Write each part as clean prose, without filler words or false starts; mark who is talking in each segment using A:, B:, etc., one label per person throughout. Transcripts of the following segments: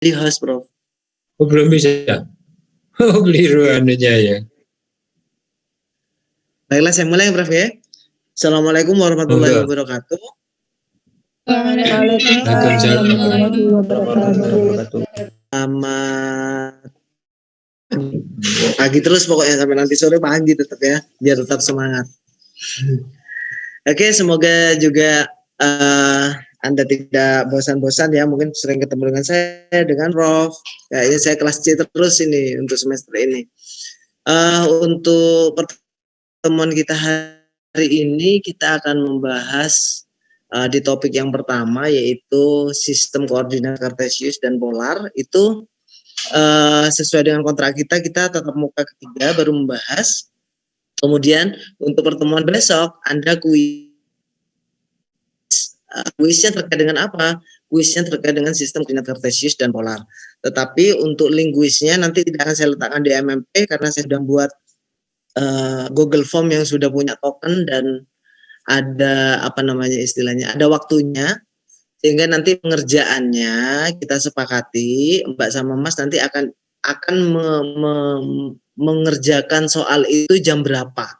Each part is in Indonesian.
A: di host, Prof.
B: Oh, belum bisa. Oh, keliru anunya ya.
A: Baiklah, saya mulai, Prof ya. Assalamualaikum warahmatullahi wabarakatuh.
B: Waalaikumsalam
C: warahmatullahi wabarakatuh.
A: Selamat pagi terus pokoknya sampai nanti sore pagi tetap ya, biar tetap semangat. Oke, semoga juga Anda tidak bosan-bosan ya, mungkin sering ketemu dengan saya, dengan Prof. Kayaknya saya kelas C terus ini untuk semester ini. Untuk pertemuan kita hari ini, kita akan membahas di topik yang pertama, yaitu sistem koordinat kartesius dan polar. Itu sesuai dengan kontrak kita tetap muka ketiga baru membahas. Kemudian untuk pertemuan besok, Anda kuisnya terkait dengan apa? Kuisnya terkait dengan sistem koordinat kartesius dan polar. Tetapi untuk linguisnya nanti tidak akan saya letakkan di MMP karena saya sudah buat Google Form yang sudah punya token dan ada ada waktunya, sehingga nanti pengerjaannya kita sepakati Mbak sama Mas nanti akan mengerjakan soal itu jam berapa.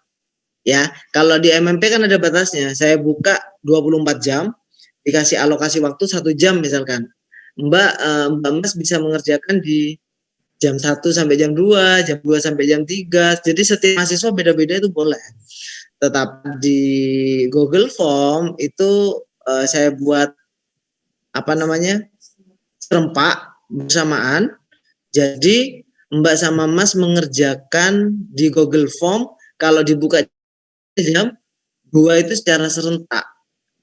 A: Ya, kalau di MMP kan ada batasnya. Saya buka 24 jam, dikasih alokasi waktu 1 jam misalkan. Mbak Mas bisa mengerjakan di jam 1 sampai jam 2, jam 2 sampai jam 3. Jadi setiap mahasiswa beda-beda itu boleh. Tetapi di Google Form itu saya buat serempak bersamaan. Jadi Mbak sama Mas mengerjakan di Google Form kalau dibuka jam 2 itu secara serentak.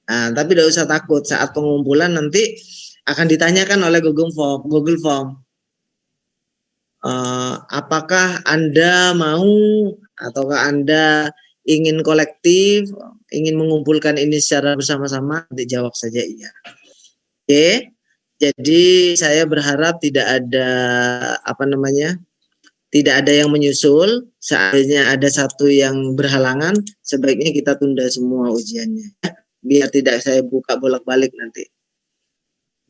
A: Nah, tapi tidak usah takut, saat pengumpulan nanti akan ditanyakan oleh Google Form. Apakah Anda mau ataukah Anda ingin kolektif, ingin mengumpulkan ini secara bersama-sama? Nanti jawab saja iya. Oke. Jadi saya berharap tidak ada tidak ada yang menyusul. Seandainya ada satu yang berhalangan, sebaiknya kita tunda semua ujiannya, biar tidak saya buka bolak-balik nanti.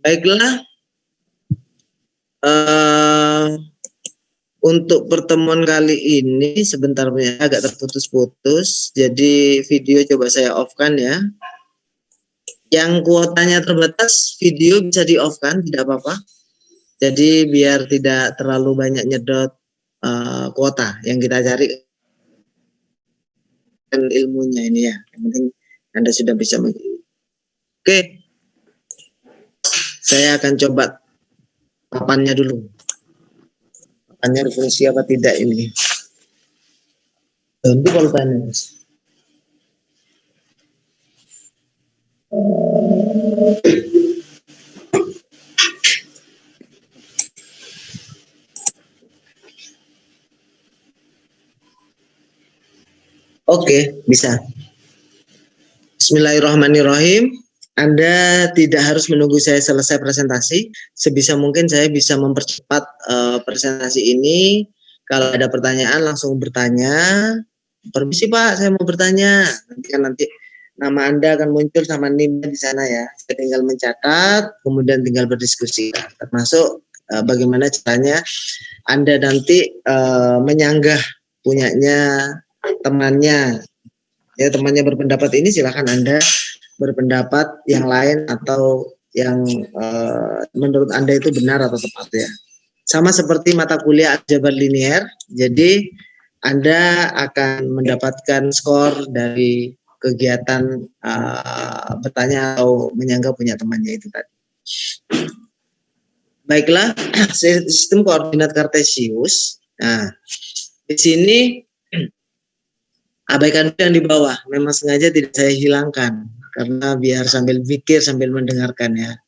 A: Baiklah, untuk pertemuan kali ini sebentar agak terputus-putus, jadi video coba saya off-kan ya. Yang kuotanya terbatas, video bisa di-off-kan, tidak apa-apa. Jadi biar tidak terlalu banyak nyedot kuota yang kita cari dan ilmunya ini ya. Yang penting Anda sudah bisa mengerti. Oke. Saya akan coba papannya dulu. Papannya berfungsi apa tidak ini. Tentu kalau tanya. Oke, bisa. Bismillahirrahmanirrahim. Anda tidak harus menunggu saya selesai presentasi. Sebisa mungkin saya bisa mempercepat presentasi ini. Kalau ada pertanyaan langsung bertanya. Permisi Pak, saya mau bertanya. Nanti nama Anda akan muncul sama NIM di sana ya. Saya tinggal mencatat, kemudian tinggal berdiskusi. Termasuk bagaimana caranya Anda nanti menyanggah punyanya temannya. Ya, temannya berpendapat ini silahkan Anda berpendapat yang lain atau yang menurut Anda itu benar atau tepat ya. Sama seperti mata kuliah aljabar linier, jadi Anda akan mendapatkan skor dari kegiatan bertanya atau menyanggah punya temannya itu tadi. Baiklah, sistem koordinat kartesius. Nah, di sini abaikan yang di bawah, memang sengaja tidak saya hilangkan karena biar sambil pikir sambil mendengarkan ya.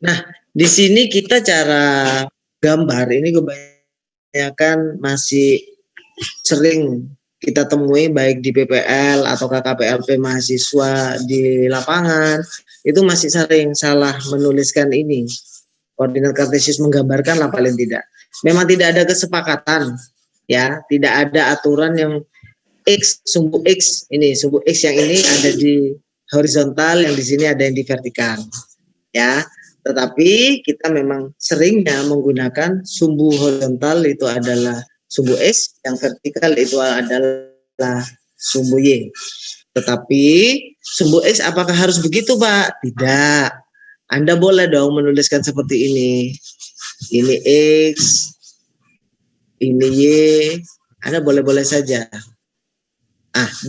A: Nah, di sini kita cara gambar ini kebanyakan masih sering kita temui baik di PPL atau KKPLP mahasiswa di lapangan, itu masih sering salah menuliskan ini. Koordinat kartesius menggambarkan lah paling tidak. Memang tidak ada kesepakatan ya, tidak ada aturan yang X, sumbu X ini, sumbu X yang ini ada di horizontal, yang di sini ada yang di vertikal. Ya, Tetapi kita memang seringnya menggunakan sumbu horizontal itu adalah sumbu X, yang vertikal itu adalah sumbu Y. Tetapi sumbu X apakah harus begitu, Pak? Tidak. Anda boleh dong menuliskan seperti ini. Ini X, ini Y. Anda boleh-boleh saja.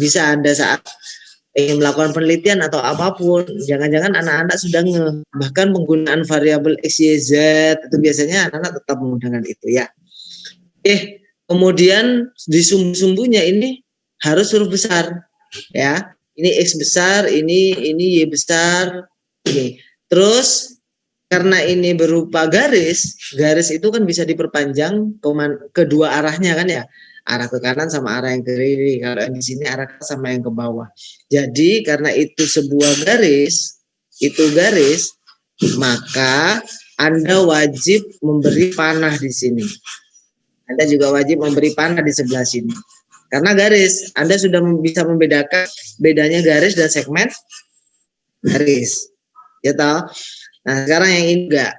A: Bisa Anda saat ingin melakukan penelitian atau apapun, jangan-jangan anak-anak sudah bahkan penggunaan variabel X, Y, Z itu biasanya anak-anak tetap menggunakan itu ya. Kemudian di sumbu-sumbunya ini harus huruf besar ya. Ini X besar, ini Y besar, ini. Terus karena ini berupa garis itu kan bisa diperpanjang kedua arahnya kan ya. Arah ke kanan sama arah yang ke kiri. Kalau yang di sini arah ke sama yang ke bawah. Jadi karena itu sebuah garis, maka Anda wajib memberi panah di sini. Anda juga wajib memberi panah di sebelah sini. Karena garis, Anda sudah bisa membedakan bedanya garis dan segmen garis. Ya tahu? Nah, sekarang yang ini enggak.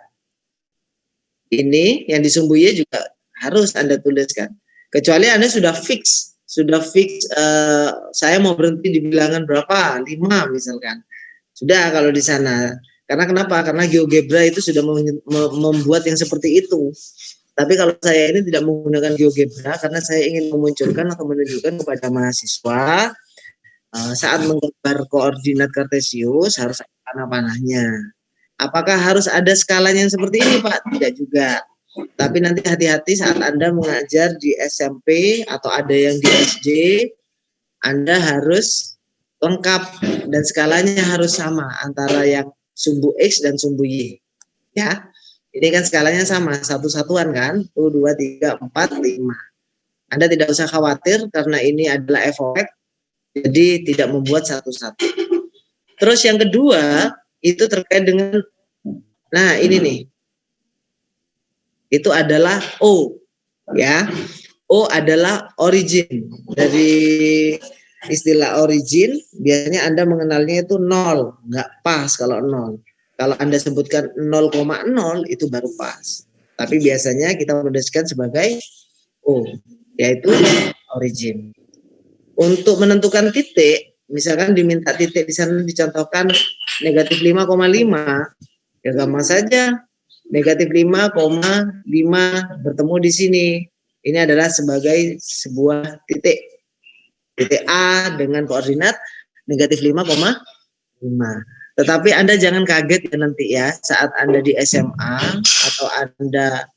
A: Ini yang di sumbu Y juga harus Anda tuliskan. Kecuali Anda sudah fix saya mau berhenti di bilangan berapa? 5 misalkan. Sudah kalau di sana. Karena kenapa? Karena GeoGebra itu sudah membuat yang seperti itu. Tapi kalau saya ini tidak menggunakan GeoGebra karena saya ingin memunculkan atau menunjukkan kepada mahasiswa saat menggambar koordinat kartesius harus ada panah-panahnya. Apakah harus ada skalanya yang seperti ini, Pak? Tidak juga. Tapi nanti hati-hati saat Anda mengajar di SMP atau ada yang di SD, Anda harus lengkap dan skalanya harus sama antara yang sumbu X dan sumbu Y. Ya, ini kan skalanya sama, satu-satuan kan? 1, 2, 3, 4, 5. Anda tidak usah khawatir karena ini adalah FOX, jadi tidak membuat satu-satu. Terus yang kedua, itu terkait dengan, nah ini nih, itu adalah O, ya. O adalah origin. Dari istilah origin, biasanya Anda mengenalnya itu 0, nggak pas kalau 0. Kalau Anda sebutkan 0,0 itu baru pas. Tapi biasanya kita menuliskan sebagai O, yaitu origin. Untuk menentukan titik, misalkan diminta titik di sana dicontohkan negatif 5,5, ya gampang saja. Negatif 5,5 bertemu di sini. Ini adalah sebagai sebuah titik. Titik A dengan koordinat negatif 5,5. Tetapi Anda jangan kaget ya nanti ya saat Anda di SMA atau Anda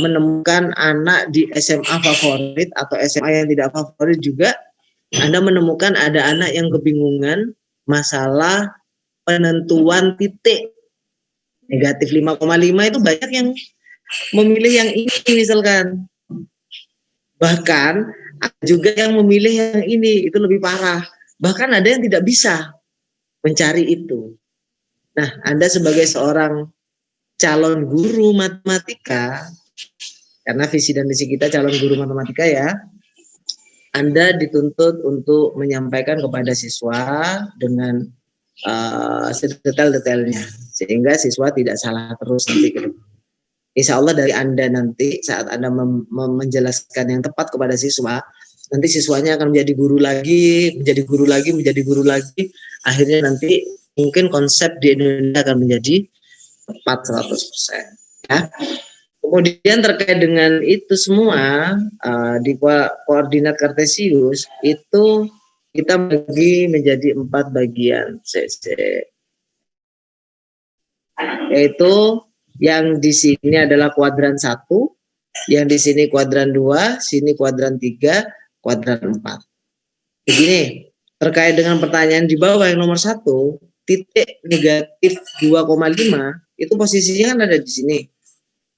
A: menemukan anak di SMA favorit atau SMA yang tidak favorit juga, Anda menemukan ada anak yang kebingungan masalah penentuan titik. Negatif 5,5 itu banyak yang memilih yang ini misalkan. Bahkan ada juga yang memilih yang ini, itu lebih parah. Bahkan ada yang tidak bisa mencari itu. Nah, Anda sebagai seorang calon guru matematika, karena visi dan misi kita calon guru matematika ya, Anda dituntut untuk menyampaikan kepada siswa dengan sedetail-detailnya sehingga siswa tidak salah terus nanti ke depan. Insya Allah dari Anda nanti saat Anda menjelaskan yang tepat kepada siswa, nanti siswanya akan menjadi guru lagi, akhirnya nanti mungkin konsep di Indonesia akan menjadi tepat 100%. Ya. Kemudian terkait dengan itu semua di koordinat kartesius itu kita bagi menjadi 4 bagian CC. Yaitu yang di sini adalah kuadran 1, yang di sini kuadran 2, sini kuadran 3, kuadran 4. Begini, terkait dengan pertanyaan di bawah yang nomor 1, titik negatif 2,5 itu posisinya kan ada di sini.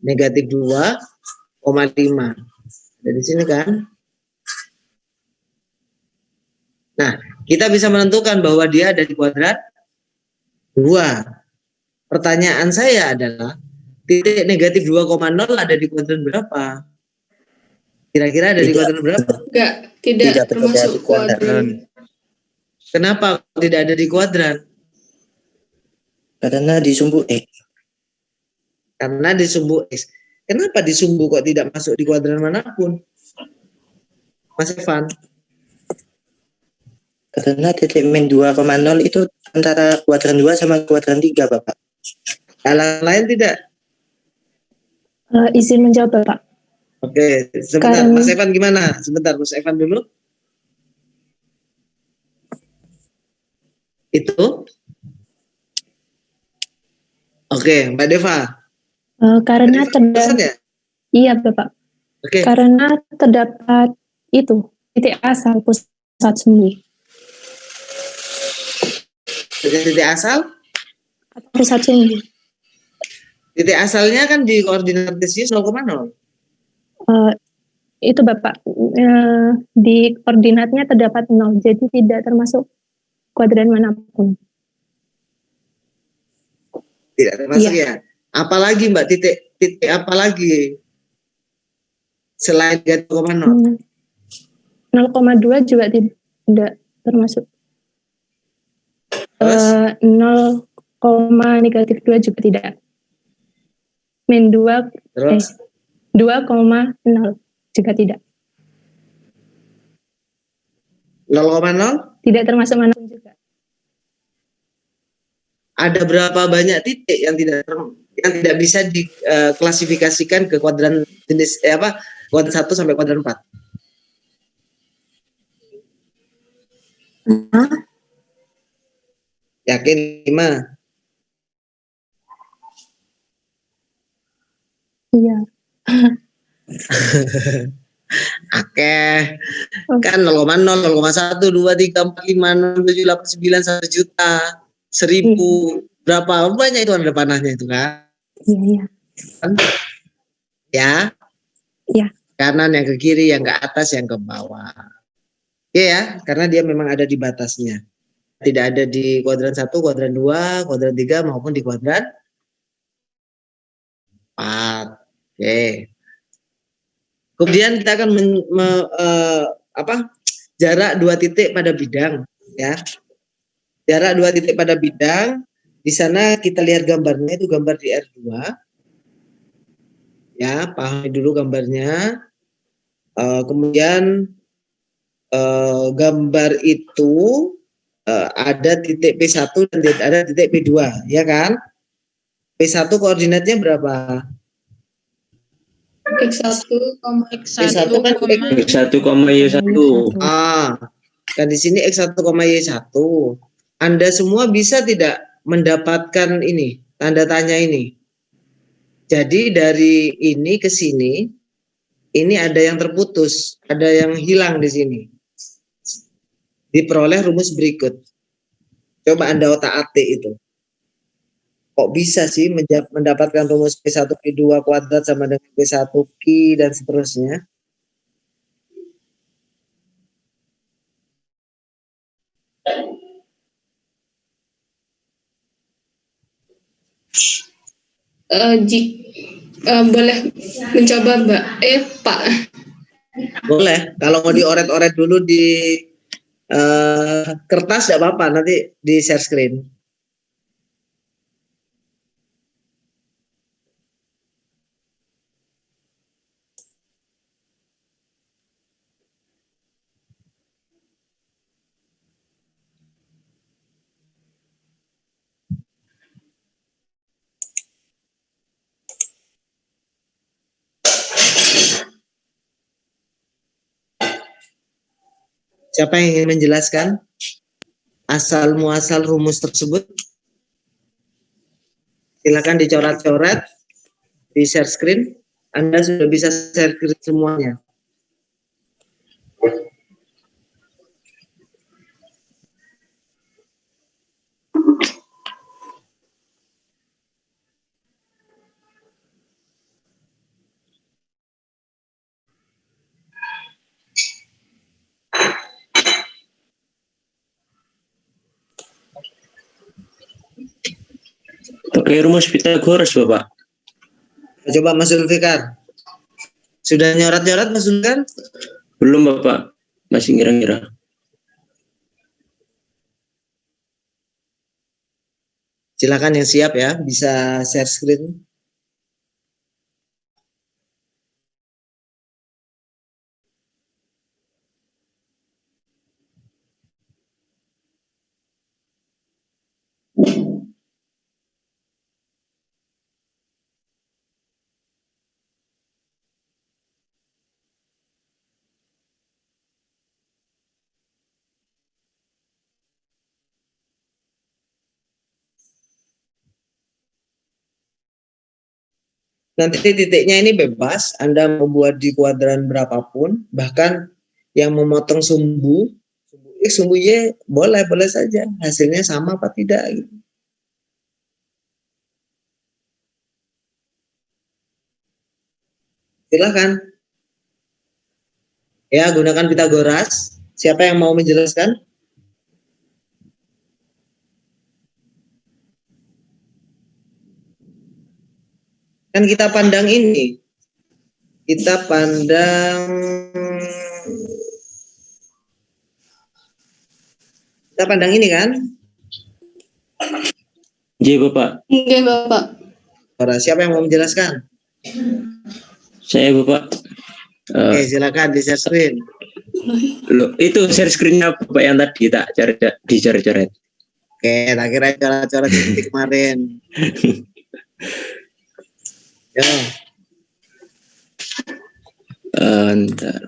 A: Negatif 2,5. Ada di sini kan? Nah, kita bisa menentukan bahwa dia ada di kuadrat 2. Pertanyaan saya adalah, titik negatif 2,0 ada di kuadran berapa? Kira-kira ada di kuadran berapa?
D: Tidak termasuk kuadran.
A: Kenapa tidak ada di kuadran?
E: Karena di sumbu X.
A: Karena di sumbu X. Kenapa di sumbu kok tidak masuk di kuadran manapun? Mas Evan?
E: Karena titik min 2,0 itu antara kuadran 2 sama kuadran 3, Bapak.
A: Alasan lain tidak?
C: Izin menjawab, Bapak.
A: Oke, sebentar.
C: Karena-
A: Mas Evan gimana? Sebentar, Mas Evan dulu. Itu? Oke, Mbak Deva.
C: Karena
A: Pesan ya?
C: iya, Bapak.
A: Oke.
C: Karena terdapat itu titik asal pusat sumbu.
A: Titik asal?
C: Pusat sumbu.
A: Titik asalnya kan di koordinat kartesius 0,0.
C: Itu Bapak, di koordinatnya terdapat 0, jadi tidak termasuk kuadran manapun.
A: Tidak termasuk
C: Iya.
A: ya. Apalagi Mbak, titik apa lagi selain 3,0?
C: 0,2 juga tidak termasuk.
A: Terus?
C: 0,-2 juga tidak. Min 2,
A: Terus
C: 2,0 juga tidak.
A: 0,0?
C: Tidak termasuk manapun juga.
A: Ada berapa banyak titik yang tidak bisa diklasifikasikan ke kuadran jenis kuadran 1 sampai kuadran 4? Yakin 5?
C: Iya.
A: Oke. Kan 0,0, 0,1, 2, 3, 4, 5, 6, 7, 8, 9, 1 juta, 1000. Berapa banyak itu ada panahnya itu kan?
C: Iya.
A: Ya?
C: Iya.
A: Kanan yang ke kiri, yang ke atas, yang ke bawah. Iya ya, karena dia memang ada di batasnya. Tidak ada di kuadran 1, kuadran 2, kuadran 3 maupun di kuadran 4. Oke. Kemudian kita akan jarak 2 titik pada bidang ya. Jarak 2 titik pada bidang, di sana kita lihat gambarnya, itu gambar di R2. Ya, pahami dulu gambarnya. Kemudian gambar itu ada titik P1 dan ada titik P2, ya kan? P1 koordinatnya berapa?
D: X1,
A: X1 kan
B: X1, Y1.
A: Dan di sini X1, Y1. Anda semua bisa tidak mendapatkan ini, tanda tanya ini? Jadi dari ini ke sini, ini ada yang terputus, ada yang hilang di sini. Diperoleh rumus berikut. Coba Anda otak-atik itu. Kok bisa sih mendapatkan rumus P1 P2 kuadrat sama dengan P1 Q dan seterusnya?
D: Boleh mencoba Mbak? Pak.
A: Boleh. Kalau mau dioret-oret dulu di kertas tidak apa-apa, nanti di share screen. Siapa yang ingin menjelaskan asal muasal rumus tersebut? Silakan dicoret-coret di share screen. Anda sudah bisa share screen semuanya.
B: Pakai rumus Pythagoras, Bapak.
A: Coba Mas Zulfikar. Sudah nyoret-nyoret Mas Zulfikar?
B: Belum, Bapak. Masih ngira-ngira.
A: Silakan yang siap ya, bisa share screen. Nanti titiknya ini bebas, Anda mau buat di kuadran berapapun, bahkan yang memotong sumbu X, sumbu Y, boleh saja. Hasilnya sama apa tidak. Gitu. Silahkan. Ya, gunakan Pitagoras. Siapa yang mau menjelaskan? Kan kita pandang ini. Kita pandang ini kan?
E: Iya Bapak.
D: Enggak, Bapak.
A: Siapa yang mau menjelaskan?
E: Saya Bapak.
A: Oke, silakan di share screen.
E: Loh, itu share screen-nya Bapak yang tadi tak dicoret-coret.
A: Oke, tak kira coret-coret seperti kemarin. Yo.
E: Ntar.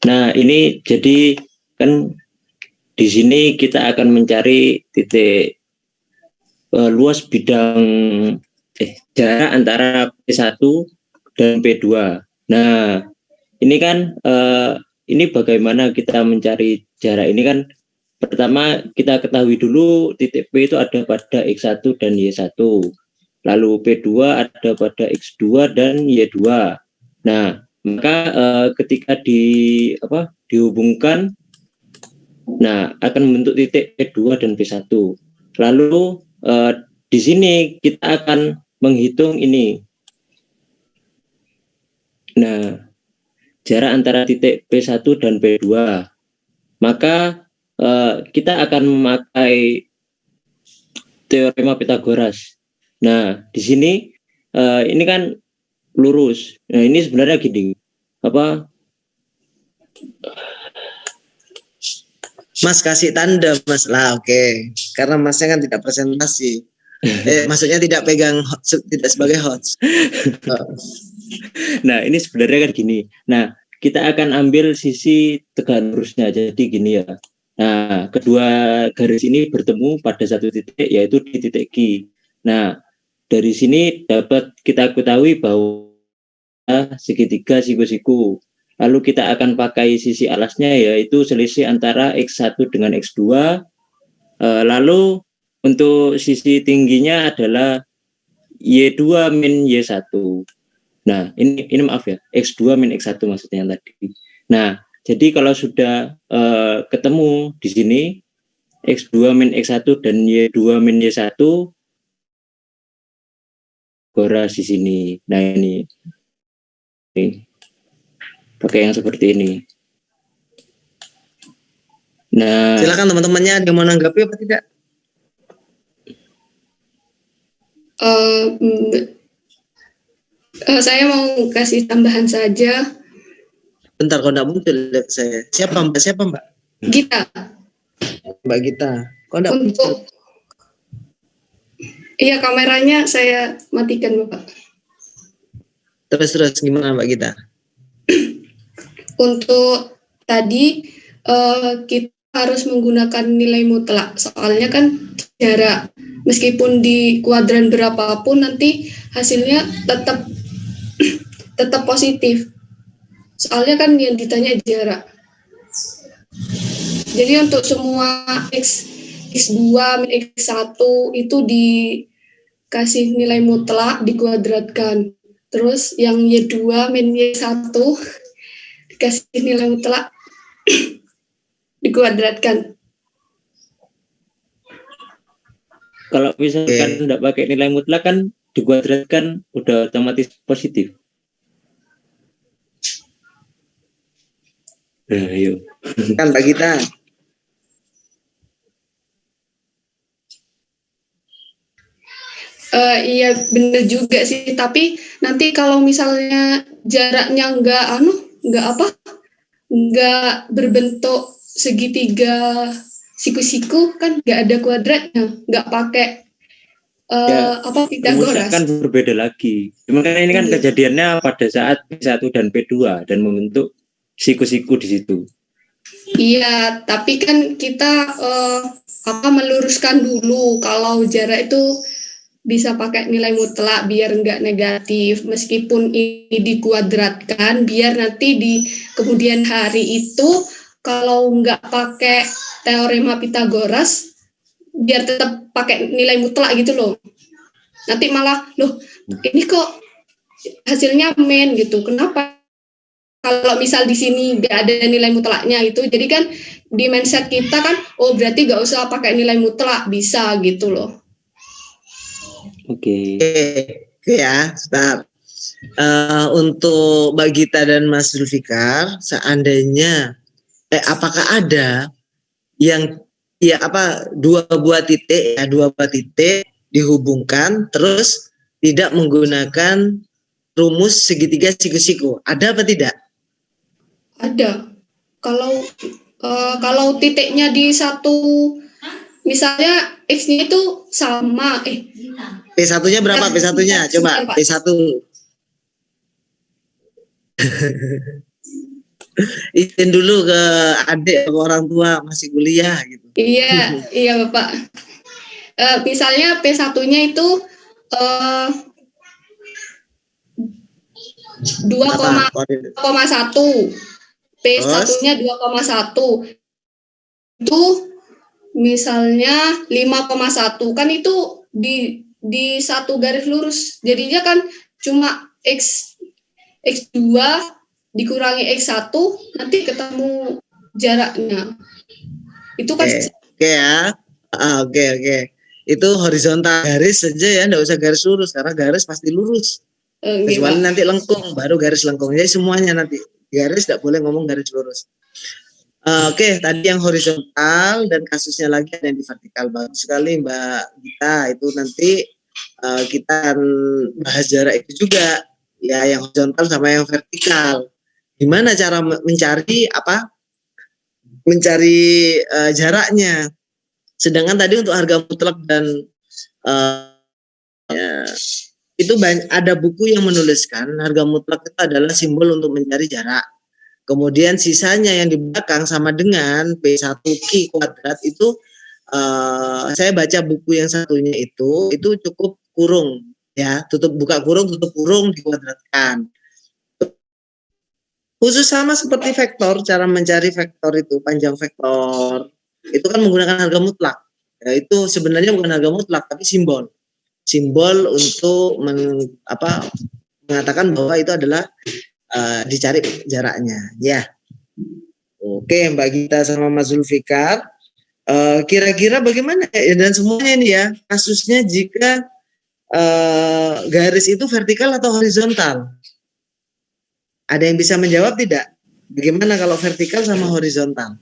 E: Nah, ini jadi kan di sini kita akan mencari titik luas bidang jarak antara P1 dan P2. Nah, ini kan ini bagaimana kita mencari jarak ini kan pertama kita ketahui dulu titik P itu ada pada X1 dan Y1. Lalu P2 ada pada X2 dan Y2. Nah, maka ketika dihubungkan, nah akan membentuk titik P2 dan P1. Lalu di sini kita akan menghitung ini. Nah, jarak antara titik P1 dan P2. Maka kita akan memakai teorema Pitagoras. Nah, di sini ini kan lurus. Nah, ini sebenarnya gini.
A: Mas kasih tanda, Mas. Lah, oke. Karena Masnya kan tidak presentasi. Maksudnya tidak pegang tidak sebagai host.
E: Nah, ini sebenarnya kan gini. Nah, kita akan ambil sisi tegak lurusnya. Jadi gini ya. Nah, kedua garis ini bertemu pada satu titik, yaitu di titik Q. Nah, dari sini dapat kita ketahui bahwa segitiga siku-siku. Lalu kita akan pakai sisi alasnya, yaitu selisih antara X1 dengan X2. Lalu untuk sisi tingginya adalah Y2 min Y1. Nah, ini maaf ya, X2 min X1 maksudnya yang tadi. Nah, jadi kalau sudah ketemu di sini, X2 min X1 dan Y2 min Y1, Goras di sini. Nah, ini pakai yang seperti ini. Nah,
A: silakan teman-temannya yang mau menanggapi apa tidak?
D: Saya mau kasih tambahan saja.
A: Bentar, kok enggak muncul saya. Siapa Mbak?
D: Gita.
A: Mbak Gita. Kok enggak muncul?
D: Iya, kameranya saya matikan, Bapak.
A: Terus gimana Mbak Gita?
D: Untuk tadi kita harus menggunakan nilai mutlak. Soalnya kan jarak meskipun di kuadran berapapun nanti hasilnya tetap positif. Soalnya kan yang ditanya jarak. Jadi untuk semua X2 min X1 itu dikasih nilai mutlak dikuadratkan. Terus yang Y2 min Y1 dikasih nilai mutlak dikuadratkan.
E: Kalau misalkan tidak pakai nilai mutlak kan dikuadratkan udah otomatis positif. Nah, yuk.
A: Kan Mbak Gita.
D: Iya bener juga sih, tapi nanti kalau misalnya jaraknya nggak berbentuk segitiga siku-siku, kan nggak ada kuadratnya, nggak pakai
E: Ya, rumusnya
D: Pitagoras.
E: kan berbeda lagi. Makanya ini kan
D: Iya.
E: kejadiannya pada saat P1 dan P2 dan membentuk siku-siku di situ.
D: Iya, tapi kan kita meluruskan dulu kalau jarak itu bisa pakai nilai mutlak biar nggak negatif, meskipun ini dikuadratkan biar nanti di kemudian hari itu kalau nggak pakai teorema Pitagoras biar tetap pakai nilai mutlak gitu loh. Nanti malah ini kok hasilnya min gitu. Kenapa? Kalau misal di sini nggak ada nilai mutlaknya gitu, jadi kan di mindset kita kan, oh berarti nggak usah pakai nilai mutlak, bisa gitu loh.
E: Oke.
A: Oke ya, start. Untuk Mbak Gita dan Mas Zulfikar, seandainya apakah ada yang dua buah titik dihubungkan terus tidak menggunakan rumus segitiga siku-siku, ada apa tidak?
D: Ada. Kalau titiknya di satu, misalnya x-nya itu sama,
A: P1-nya berapa? P1-nya coba P1. Izin dulu ke adik, ke orang tua masih kuliah gitu.
D: Iya Bapak. Misalnya P1-nya itu 2,1, P1-nya 2,1, itu misalnya 5,1, kan itu di satu garis lurus, jadinya kan cuma x2 dikurangi x1, nanti ketemu jaraknya. Itu kan
A: Oke ya. Oke. Itu horizontal garis saja ya, enggak usah garis lurus karena garis pasti lurus. Kecuali nanti lengkung, baru garis lengkung. Jadi semuanya nanti garis, tidak boleh ngomong garis lurus. Oke, tadi yang horizontal dan kasusnya lagi ada yang di vertikal. Bagus sekali Mbak Gita. Itu nanti kita akan bahas jarak itu juga, ya, yang horizontal sama yang vertikal. Gimana cara mencari jaraknya? Sedangkan tadi untuk harga mutlak dan itu ada buku yang menuliskan harga mutlak itu adalah simbol untuk mencari jarak. Kemudian sisanya yang di belakang sama dengan P1 Q kuadrat itu, saya baca buku yang satunya itu cukup kurung ya, buka kurung tutup kurung dikuadratkan. Khusus sama seperti vektor, cara mencari vektor itu panjang vektor itu kan menggunakan harga mutlak. Ya, itu sebenarnya bukan harga mutlak tapi simbol untuk mengatakan bahwa itu adalah dicari jaraknya ya. Oke Mbak Gita sama Mas Zulfikar, kira-kira bagaimana dan semuanya ini ya kasusnya jika garis itu vertikal atau horizontal? Ada yang bisa menjawab tidak? Bagaimana kalau vertikal sama horizontal?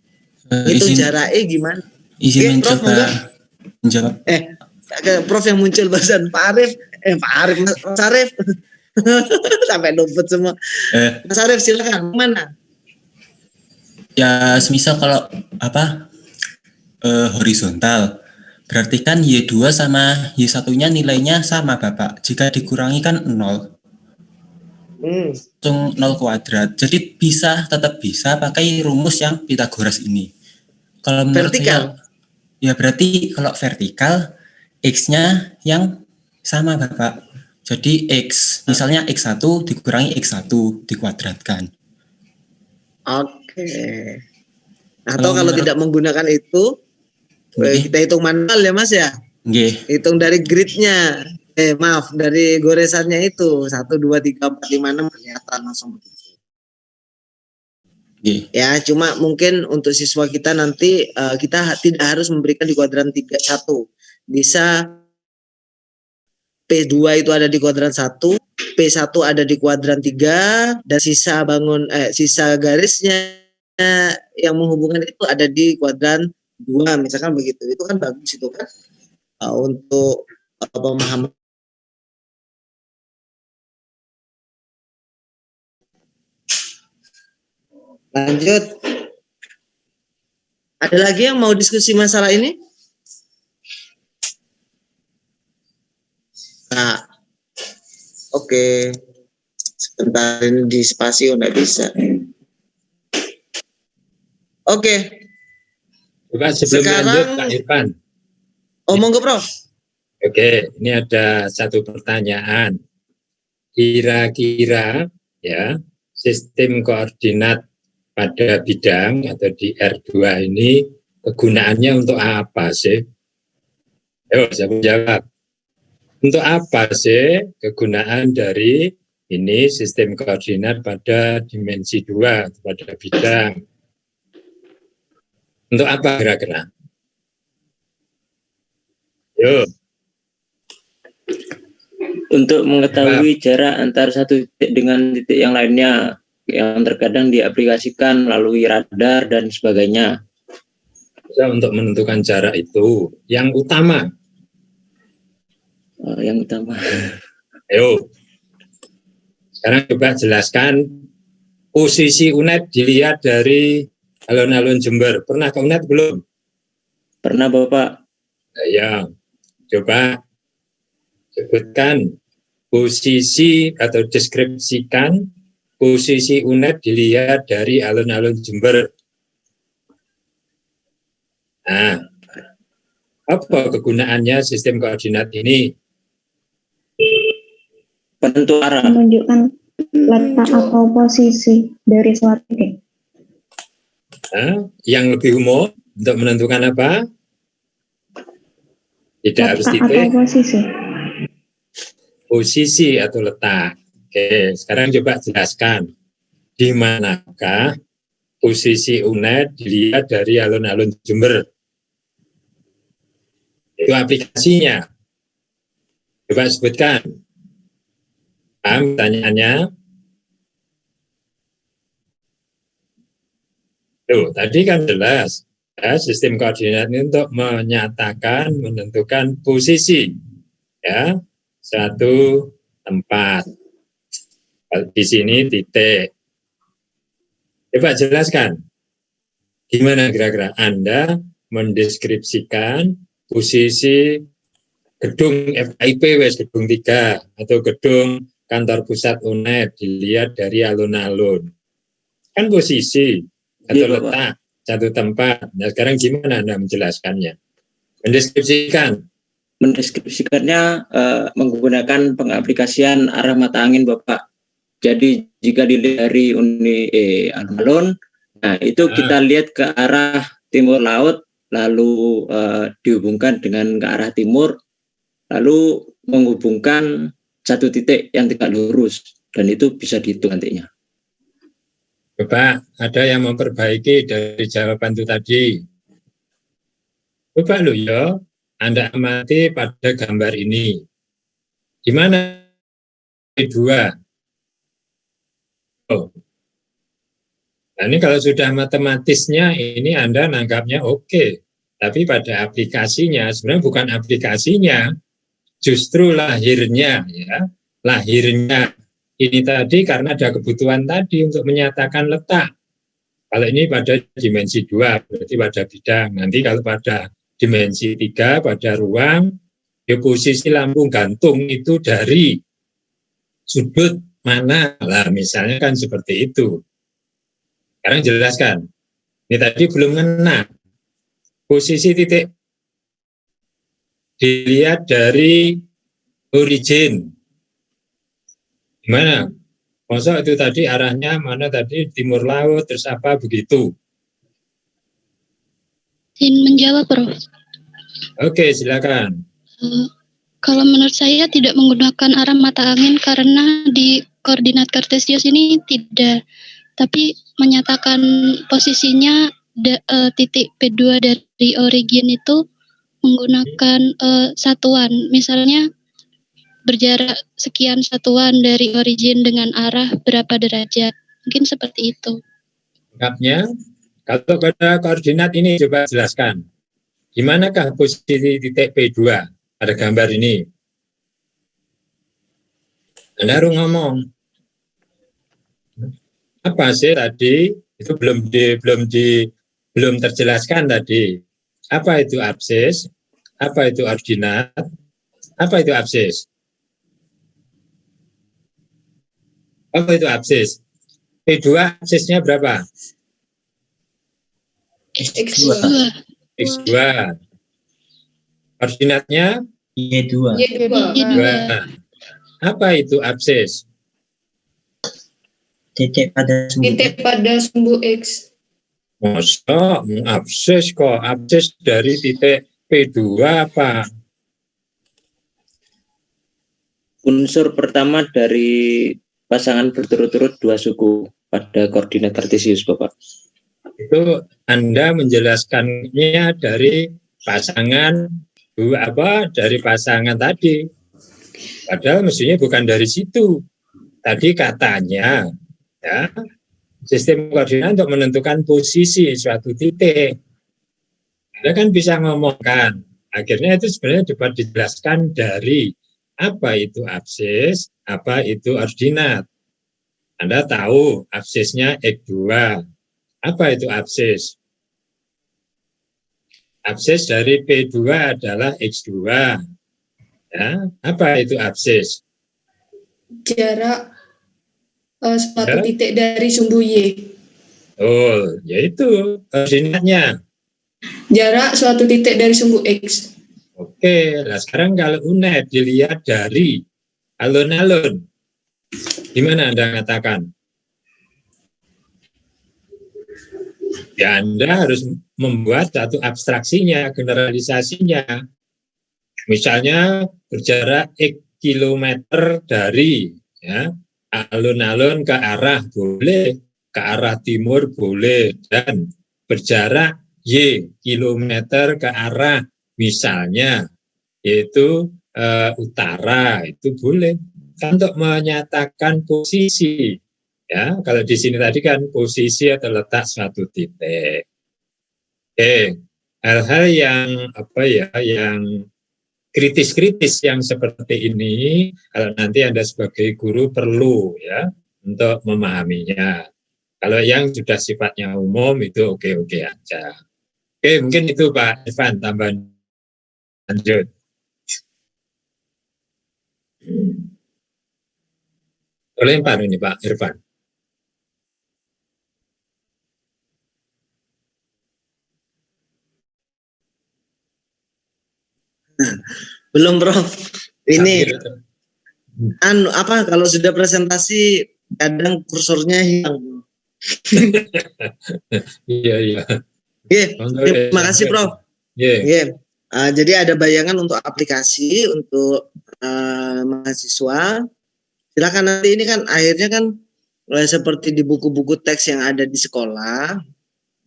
A: Itu jaraknya gimana?
F: Izin mencoba menjawab.
A: Prof yang muncul bahasan Pak Arif, Mas Arif. Sampai luput semua. Mas Arif silakan, mana?
F: Ya, semisal kalau horizontal, berarti kan Y2 sama Y1-nya nilainya sama Bapak. Jika dikurangi kan 0. Langsung 0 kuadrat. Jadi tetap bisa pakai rumus yang Pitagoras ini. Kalau menurut
A: vertikal?
F: Ya berarti kalau vertikal X-nya yang sama Bapak. Jadi misalnya X1 dikurangi X1 dikuadratkan.
A: Oke. Atau kalau tidak menggunakan itu, kita hitung manual ya Mas ya? Hitung dari gridnya. Dari goresannya itu 1, 2, 3, 4, 5, 6 kelihatan langsung begitu. Ya, cuma mungkin untuk siswa kita nanti kita tidak harus memberikan di kuadran 1. Bisa P2 itu ada di kuadran 1, P1 ada di kuadran 3, dan sisa garisnya yang menghubungkan itu ada di kuadran 2, misalkan begitu. Itu kan bagus itu kan untuk pemahaman Lanjut. Ada lagi yang mau diskusi masalah ini? Nah, oke. Sebentar, ini di spasi nggak bisa. Oke.
B: Coba sebelum lanjut Pak Irfan.
A: Oh, monggo Prof.
B: Oke, ini ada satu pertanyaan. Kira-kira ya sistem koordinat pada bidang atau di R2 ini kegunaannya untuk apa sih? Ayo, siapa jawab? Untuk apa sih kegunaan dari ini sistem koordinat pada dimensi 2 pada bidang? Untuk apa kira-kira? Yuk.
E: Untuk mengetahui jarak antar satu titik dengan titik yang lainnya, yang terkadang diaplikasikan melalui radar dan sebagainya.
B: Untuk menentukan jarak itu yang utama.
E: Yang utama.
B: Ayo. Sekarang coba jelaskan posisi UNED dilihat dari alun-alun Jember. Pernah ke UNED belum?
E: Pernah Bapak.
B: Ya. Coba sebutkan posisi atau deskripsikan posisi UNED dilihat dari alun-alun Jember. Nah, apa kegunaannya sistem koordinat ini?
E: Penentu arah.
G: Menunjukkan letak atau posisi dari suatu titik.
B: Nah, yang lebih umum untuk menentukan apa? Tidak harus
G: Letak
B: titik.
G: atau posisi.
B: Posisi atau letak. Oke, sekarang coba jelaskan di manakah posisi UNED dilihat dari alun-alun Jember. Itu aplikasinya. Coba sebutkan. Paham pertanyaannya? Tuh, tadi kan jelas. Ya, sistem koordinat ini untuk menyatakan, menentukan posisi ya suatu tempat. Di sini titik. Coba jelaskan, gimana kira-kira Anda mendeskripsikan posisi gedung FKIP gedung 3 atau gedung kantor pusat UNED dilihat dari alun-alun. Kan posisi atau letak satu tempat. Nah, sekarang gimana Anda menjelaskannya?
E: Mendeskripsikannya menggunakan pengaplikasian arah mata angin, Bapak. Jadi jika dilihat dari alun-alun, nah itu kita lihat ke arah timur laut, lalu dihubungkan dengan ke arah timur, lalu menghubungkan satu titik yang tegak lurus, dan itu bisa dihitung nantinya.
B: Bapak, ada yang memperbaiki dari jawaban itu tadi. Coba lo ya, Anda amati pada gambar ini. Di mana dua? Oh. Nah, ini kalau sudah matematisnya, ini Anda nanggapnya oke. Tapi pada aplikasinya, sebenarnya bukan aplikasinya, justru lahirnya, ya. Lahirnya ini tadi karena ada kebutuhan tadi untuk menyatakan letak. Kalau ini pada dimensi 2, berarti pada bidang. Nanti kalau pada dimensi 3, pada ruang, ya posisi lampu gantung itu dari sudut mana. Lah, misalnya kan seperti itu. Sekarang jelaskan. Ini tadi belum ngena. Posisi titik dilihat dari origin. Gimana? Masa itu tadi arahnya mana tadi timur laut terus apa begitu?
H: Izin menjawab, Prof.
B: Oke, silakan.
H: Kalau menurut saya tidak menggunakan arah mata angin karena di koordinat kartesius ini tidak, tapi menyatakan posisinya titik P2 dari origin itu menggunakan satuan. Misalnya berjarak sekian satuan dari origin dengan arah berapa derajat. Mungkin seperti itu.
B: Lengkapnya, kalau pada koordinat ini coba jelaskan. Di manakah posisi titik P2 pada gambar ini? Anda harus ngomong. Apa sih tadi Itu belum terjelaskan tadi. Apa itu absis? Apa itu ordinat? Apa itu absis? Apa itu absis? P2 absisnya berapa?
D: X2.
B: X2. Ordinatnya?
F: Y2.
D: Y2.
B: 2. Apa itu absis?
F: Titik pada sumbu.
D: Titik pada sumbu X.
B: Masa absis kok? Absis dari titik P2 apa?
E: Unsur pertama dari pasangan berturut-turut dua suku pada koordinat kartesius, Bapak.
B: Itu Anda menjelaskannya dari pasangan dari pasangan tadi. Padahal mestinya bukan dari situ. Tadi katanya ya, sistem koordinat untuk menentukan posisi suatu titik. Anda kan bisa ngomongkan. Akhirnya itu sebenarnya dapat dijelaskan dari apa itu absis, apa itu ordinat. Anda tahu absisnya X2. Apa itu absis? Absis dari P2 adalah X2. Ya, apa itu absis?
D: Jarak suatu titik dari sumbu Y.
B: Oh, yaitu koordinatnya.
D: Jarak suatu titik dari sumbu X.
B: Oke, nah sekarang kalau UNED dilihat dari alun-alun, gimana Anda katakan? Ya, Anda harus membuat satu abstraksinya, generalisasinya. Misalnya berjarak X kilometer dari ya, alun-alun ke arah boleh, ke arah timur boleh, dan berjarak Y kilometer ke arah misalnya yaitu utara, itu boleh. Kan untuk menyatakan posisi. Ya, kalau di sini tadi kan posisi atau letak suatu titik. Oke, hal-hal yang yang kritis-kritis yang seperti ini, kalau nanti Anda sebagai guru perlu ya untuk memahaminya. Kalau yang sudah sifatnya umum itu oke-oke aja. Oke, mungkin itu Pak Irfan tambahan lanjut. Lempar ini Pak Irfan.
A: Belum, Prof. Ini kalau sudah presentasi kadang kursornya hilang.
B: Iya.
A: Terima kasih, Prof. Jadi ada bayangan untuk aplikasi untuk mahasiswa. Silakan nanti, ini kan akhirnya kan seperti di buku-buku teks yang ada di sekolah.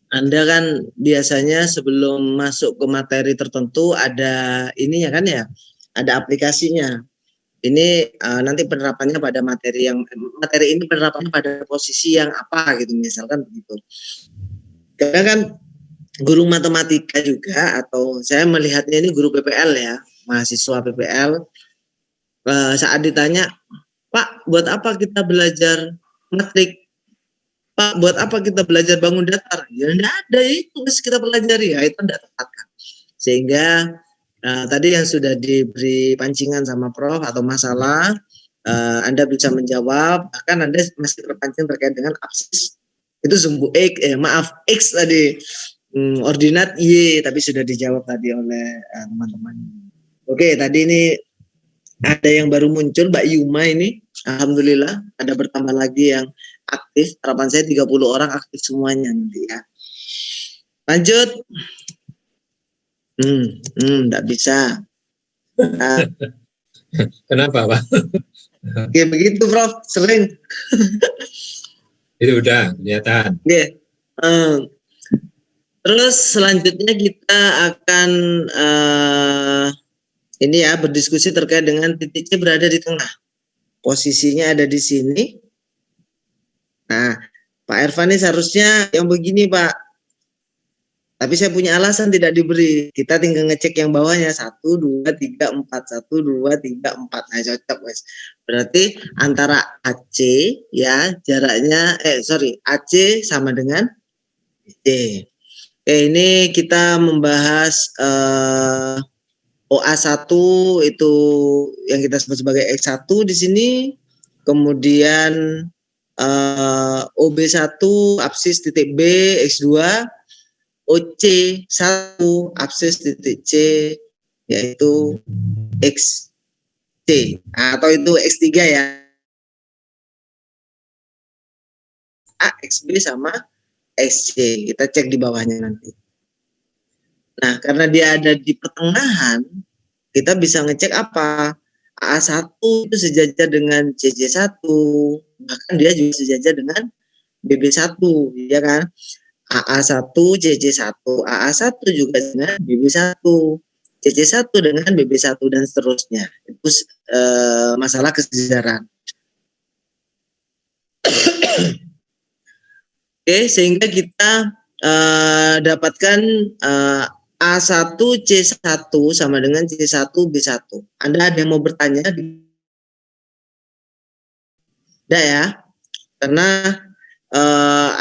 A: Anda kan biasanya sebelum masuk ke materi tertentu ada ininya kan ya, ada aplikasinya. Ini nanti penerapannya pada materi ini penerapannya pada posisi yang apa gitu, misalkan begitu. Karena kan guru matematika juga, atau saya melihatnya ini guru PPL ya, mahasiswa PPL, saat ditanya, Pak, buat apa kita belajar matrik? Pak, buat apa kita belajar bangun datar? Ya enggak ada, itu kita pelajari, ya itu enggak tepat kan. Sehingga tadi yang sudah diberi pancingan sama Prof atau masalah, Anda bisa menjawab, bahkan Anda masih terpancing terkait dengan absis. Itu sumbu X tadi, ordinat Y, tapi sudah dijawab tadi oleh teman-teman. Oke, tadi ini ada yang baru muncul, Mbak Yuma ini, alhamdulillah ada bertambah lagi yang aktif. Harapan saya 30 orang aktif semuanya nanti ya. Lanjut. Enggak bisa.
B: Kenapa, Pak?
A: Oke, begitu, Prof. Sering.
B: Itu udah kelihatan.
A: Oke. Terus selanjutnya kita akan ini ya, berdiskusi terkait dengan titiknya berada di tengah. Posisinya ada di sini. Nah, Pak Irfan ini seharusnya yang begini, Pak. Tapi saya punya alasan tidak diberi. Kita tinggal ngecek yang bawahnya 1, 2, 3, 4. 1, 2, 3, 4. Nah, cocok, Mas. Berarti antara AC ya jaraknya AC sama dengan BC. Oke, ini kita membahas OA1 itu yang kita sebut sebagai X1 di sini. Kemudian OB1 absis titik B X2, OC1 absis titik C yaitu XC atau itu X3 ya. XB sama XC. Kita cek di bawahnya nanti. Nah, karena dia ada di pertengahan, kita bisa ngecek apa? AA1 itu sejajar dengan CC1, bahkan dia juga sejajar dengan BB1, ya kan? AA1, CC1, AA1 juga dengan BB1, CC1 dengan BB1 dan seterusnya. Itu masalah kesejajaran. Oke, sehingga kita dapatkan A1 C1 sama dengan C1 B1. Anda ada yang mau bertanya? Tidak ya? Karena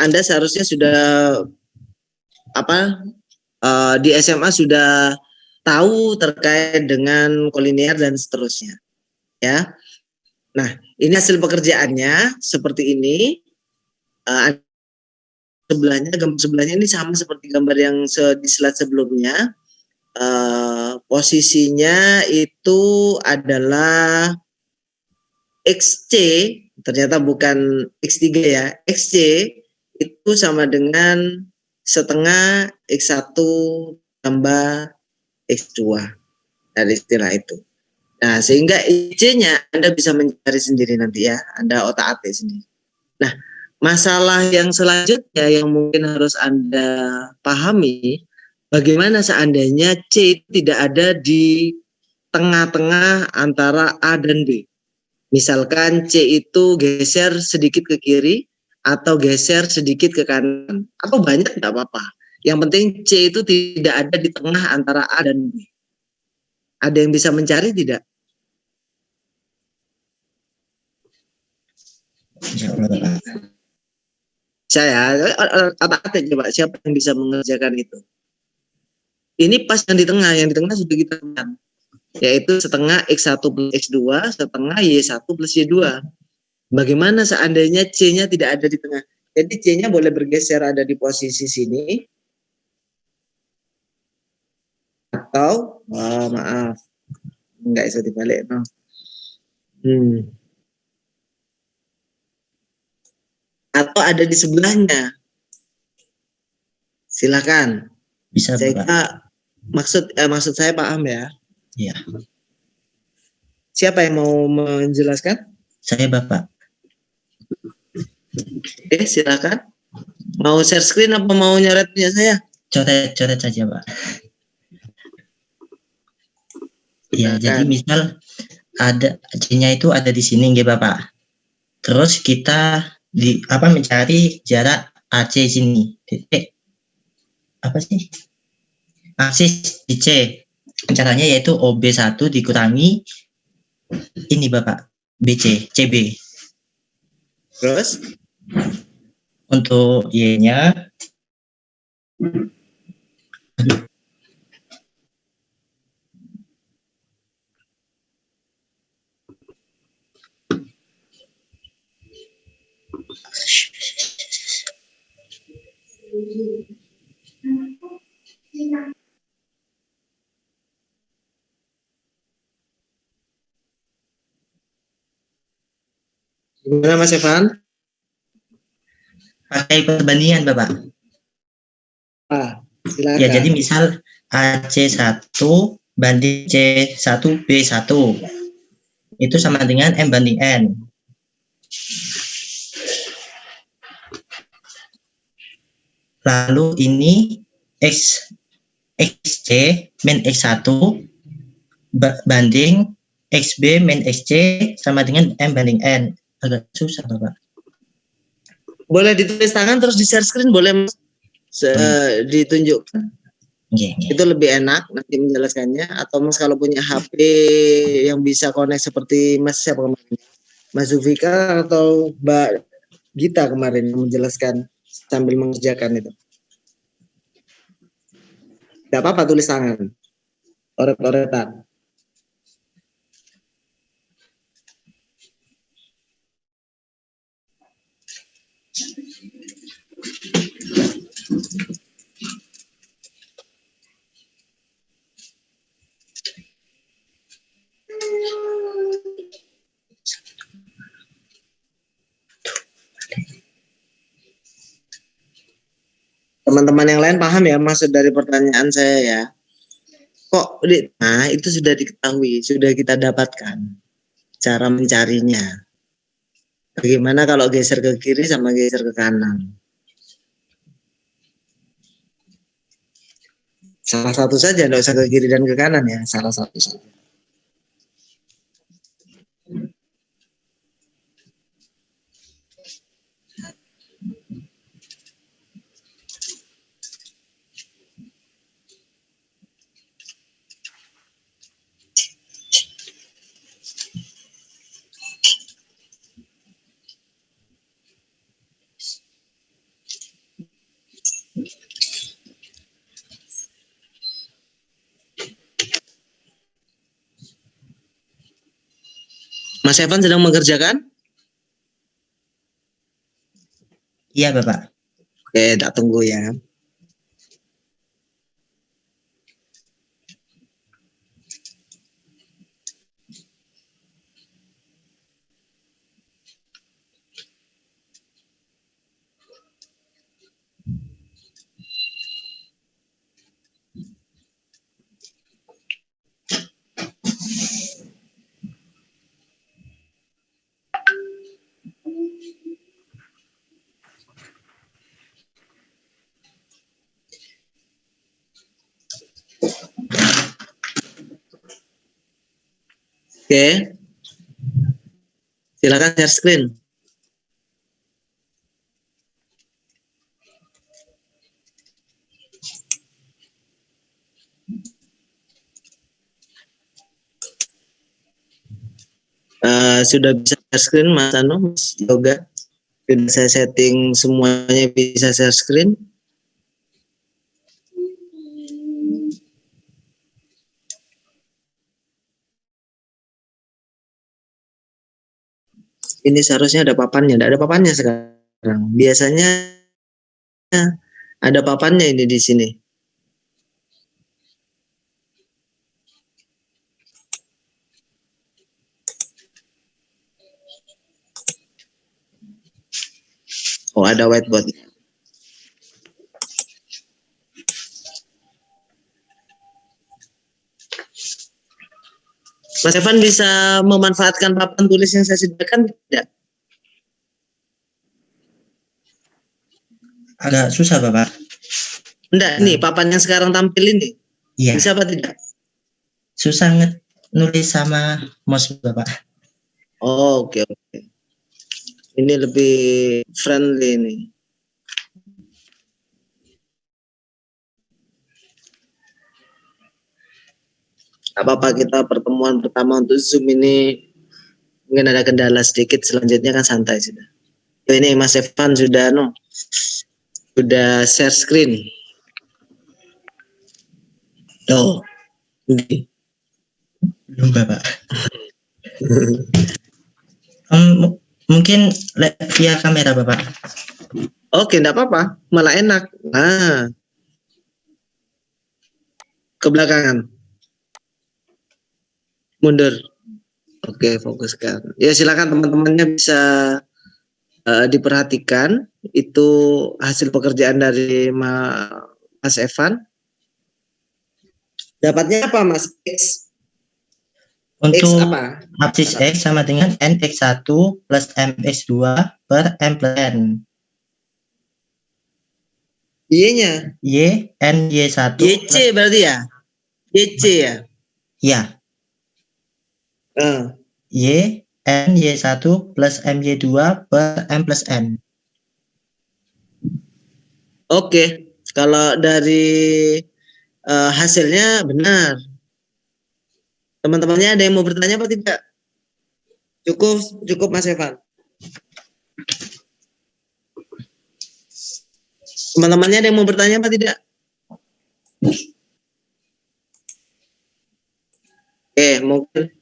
A: Anda seharusnya sudah di SMA sudah tahu terkait dengan kolinear dan seterusnya. Ya. Nah, ini hasil pekerjaannya seperti ini. Gambar sebelahnya ini sama seperti gambar yang di slide sebelumnya. Posisinya itu adalah XC, ternyata bukan X3 ya. XC itu sama dengan setengah X1 tambah X2 dari istilah itu. Nah, sehingga IC-nya Anda bisa mencari sendiri nanti ya. Anda otak-atik sendiri. Nah, masalah yang selanjutnya yang mungkin harus Anda pahami, bagaimana seandainya C tidak ada di tengah-tengah antara A dan B. Misalkan C itu geser sedikit ke kiri atau geser sedikit ke kanan, atau banyak tidak apa-apa. Yang penting C itu tidak ada di tengah antara A dan B. Ada yang bisa mencari tidak? Saya otak-atik coba siapa yang bisa mengerjakan itu. Ini pas yang di tengah sudah kita lihat, yaitu setengah X1 plus X2 setengah Y1 plus Y2. Bagaimana seandainya C-nya tidak ada di tengah? Jadi C-nya boleh bergeser ada di posisi sini atau maaf enggak bisa dibalik no. Atau ada di sebelahnya. Silakan.
F: Bisa,
A: Pak. Maksud saya paham ya?
F: Iya.
A: Siapa yang mau menjelaskan?
F: Saya, Bapak.
A: Oke, silakan. Mau share screen apa mau nyoret punya saya?
F: Coret saja, Pak. Ya, jadi misal ada C-nya itu ada di sini nggih, Bapak. Terus kita mencari jarak AC sini. Titik aksis di C. Caranya yaitu OB1 dikurangi ini Bapak, CB.
A: Terus
F: untuk Y-nya
A: gimana Mas Evan?
F: Pakai perbandingan Bapak.
A: Silakan.
F: Ya, jadi misal AC1 banding C1B1 itu sama dengan M banding N. Lalu ini XC min X1 banding XB min XC sama dengan M banding N. Agak susah Bapak.
A: Boleh ditulis tangan terus di share screen boleh Mas? ditunjukkan.
F: Nggih.
A: Itu lebih enak nanti menjelaskannya. Atau Mas kalau punya HP yang bisa connect seperti Mas siapa kemarin? Mas Zufika atau Mbak Gita kemarin yang menjelaskan sambil mengerjakan itu. Tidak apa-apa tulis tangan. Oret-oretan. Teman-teman yang lain paham ya maksud dari pertanyaan saya ya? Nah itu sudah diketahui, sudah kita dapatkan cara mencarinya. Bagaimana kalau geser ke kiri sama geser ke kanan? Salah satu saja, tidak usah ke kiri dan ke kanan ya, salah satu saja. Mas Evan sedang mengerjakan?
F: Iya, Bapak.
A: Oke, tak tunggu ya. Oke. Silakan share screen. Sudah bisa share screen Mas Anu, Mas Yoga. Sudah saya setting semuanya bisa share screen. Ini seharusnya ada papannya, tidak ada papannya sekarang. Biasanya ada papannya ini di sini. Oh, ada whiteboard. Mas Evan bisa memanfaatkan papan tulis yang saya sediakan tidak?
F: Agak susah, Bapak.
A: Enggak, nih papan yang sekarang tampil ini.
F: Iya.
A: Bisa apa tidak?
F: Susah nulis sama mouse, Bapak.
A: Oh, oke. Ini lebih friendly nih. Apa-apa, kita pertemuan pertama untuk Zoom ini mungkin ada kendala sedikit, selanjutnya kan santai sudah. Ini Mas Evan sudah share screen. Oh,
F: belum, Bapak. Mungkin via kamera, Bapak.
A: Oke, enggak apa-apa, malah enak. Nah, ke belakangan. Mundur. Oke, fokuskan. Ya silakan teman-temannya bisa diperhatikan. Itu hasil pekerjaan dari Mas Evan. Dapatnya apa Mas X?
F: Untuk
A: X apa?
F: absis X sama dengan NX1 plus MX2 per M plus N.
A: Y-nya?
F: Y, N, Y1.
A: YC berarti ya? YC ya?
F: Ya. Y, N, Y1 plus MY2 per M plus N.
A: Oke, Kalau dari hasilnya benar. Teman-temannya ada yang mau bertanya apa tidak? Cukup Mas Evan. Teman-temannya ada yang mau bertanya apa tidak? Oke, mungkin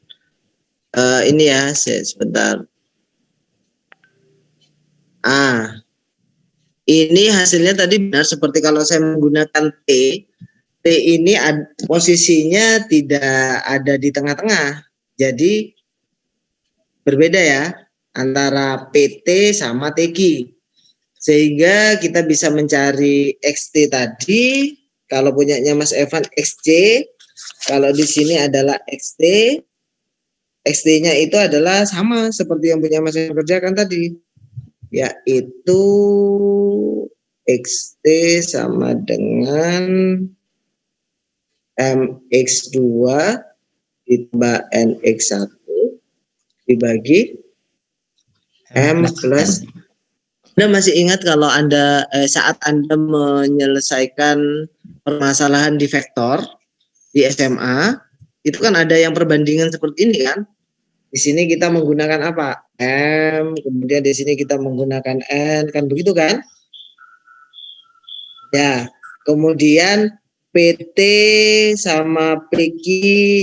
A: ini ya, sebentar. Ini hasilnya tadi benar seperti kalau saya menggunakan T. T ini posisinya tidak ada di tengah-tengah. Jadi berbeda ya antara PT sama TQ. Sehingga kita bisa mencari XT tadi, kalau punyanya Mas Evan XC, kalau di sini adalah XT, XT-nya itu adalah sama seperti yang punya Mas Evan kerjakan tadi, yaitu XT sama dengan MX2 ditambah NX1 dibagi M plus. Anda masih ingat kalau Anda saat Anda menyelesaikan permasalahan di vektor di SMA, itu kan ada yang perbandingan seperti ini kan? Di sini kita menggunakan apa? M, kemudian di sini kita menggunakan N, kan begitu kan? Ya, kemudian PT sama PQ,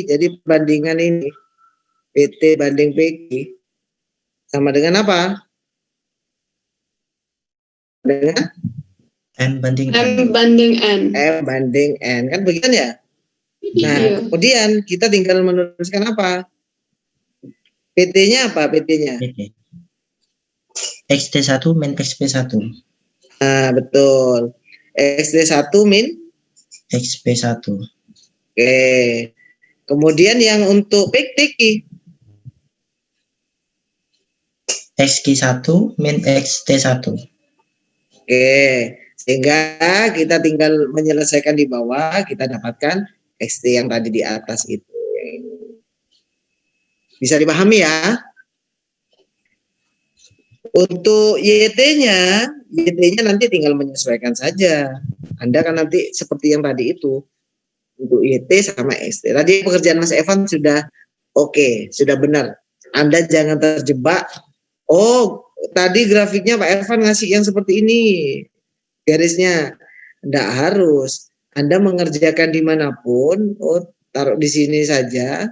A: jadi perbandingan ini PT banding PQ sama dengan apa? Dengan
F: M banding
D: M banding N.
A: M banding N, kan begitu ya? Nah, kemudian kita tinggal menuliskan apa? PT-nya apa PT-nya?
F: XT1 min XP1.
A: Nah, betul. XT1 min
F: XP1.
A: Oke. Kemudian yang untuk PQ?
F: XQ1 min XT1.
A: Oke, sehingga kita tinggal menyelesaikan di bawah, kita dapatkan XT yang tadi di atas itu. Bisa dipahami ya? Untuk YT-nya nanti tinggal menyesuaikan saja. Anda kan nanti seperti yang tadi itu. Untuk YT sama XT. Tadi pekerjaan Mas Evan sudah oke, sudah benar. Anda jangan terjebak. Oh, tadi grafiknya Pak Evan ngasih yang seperti ini, garisnya. Tidak harus. Anda mengerjakan dimanapun, taruh di sini saja,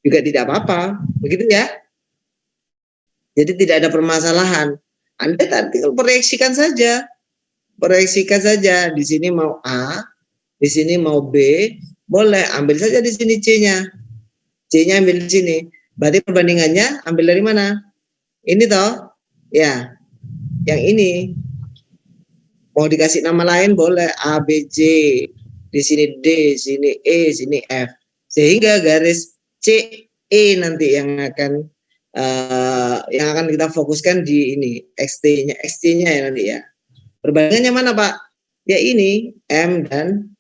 A: juga tidak apa-apa. Begitu ya. Jadi tidak ada permasalahan. Anda tinggal proyeksikan saja. Proyeksikan saja. Di sini mau A, di sini mau B, boleh ambil saja di sini C-nya. C-nya ambil di sini. Berarti perbandingannya ambil dari mana? Ini toh? Ya. Yang ini. Mau dikasih nama lain boleh A, B, C. Di sini D, sini E, sini F. Sehingga garis C, E nanti yang akan kita fokuskan di ini. XT-nya. XT-nya ya nanti ya. Perbandingannya mana Pak? Ya ini. M dan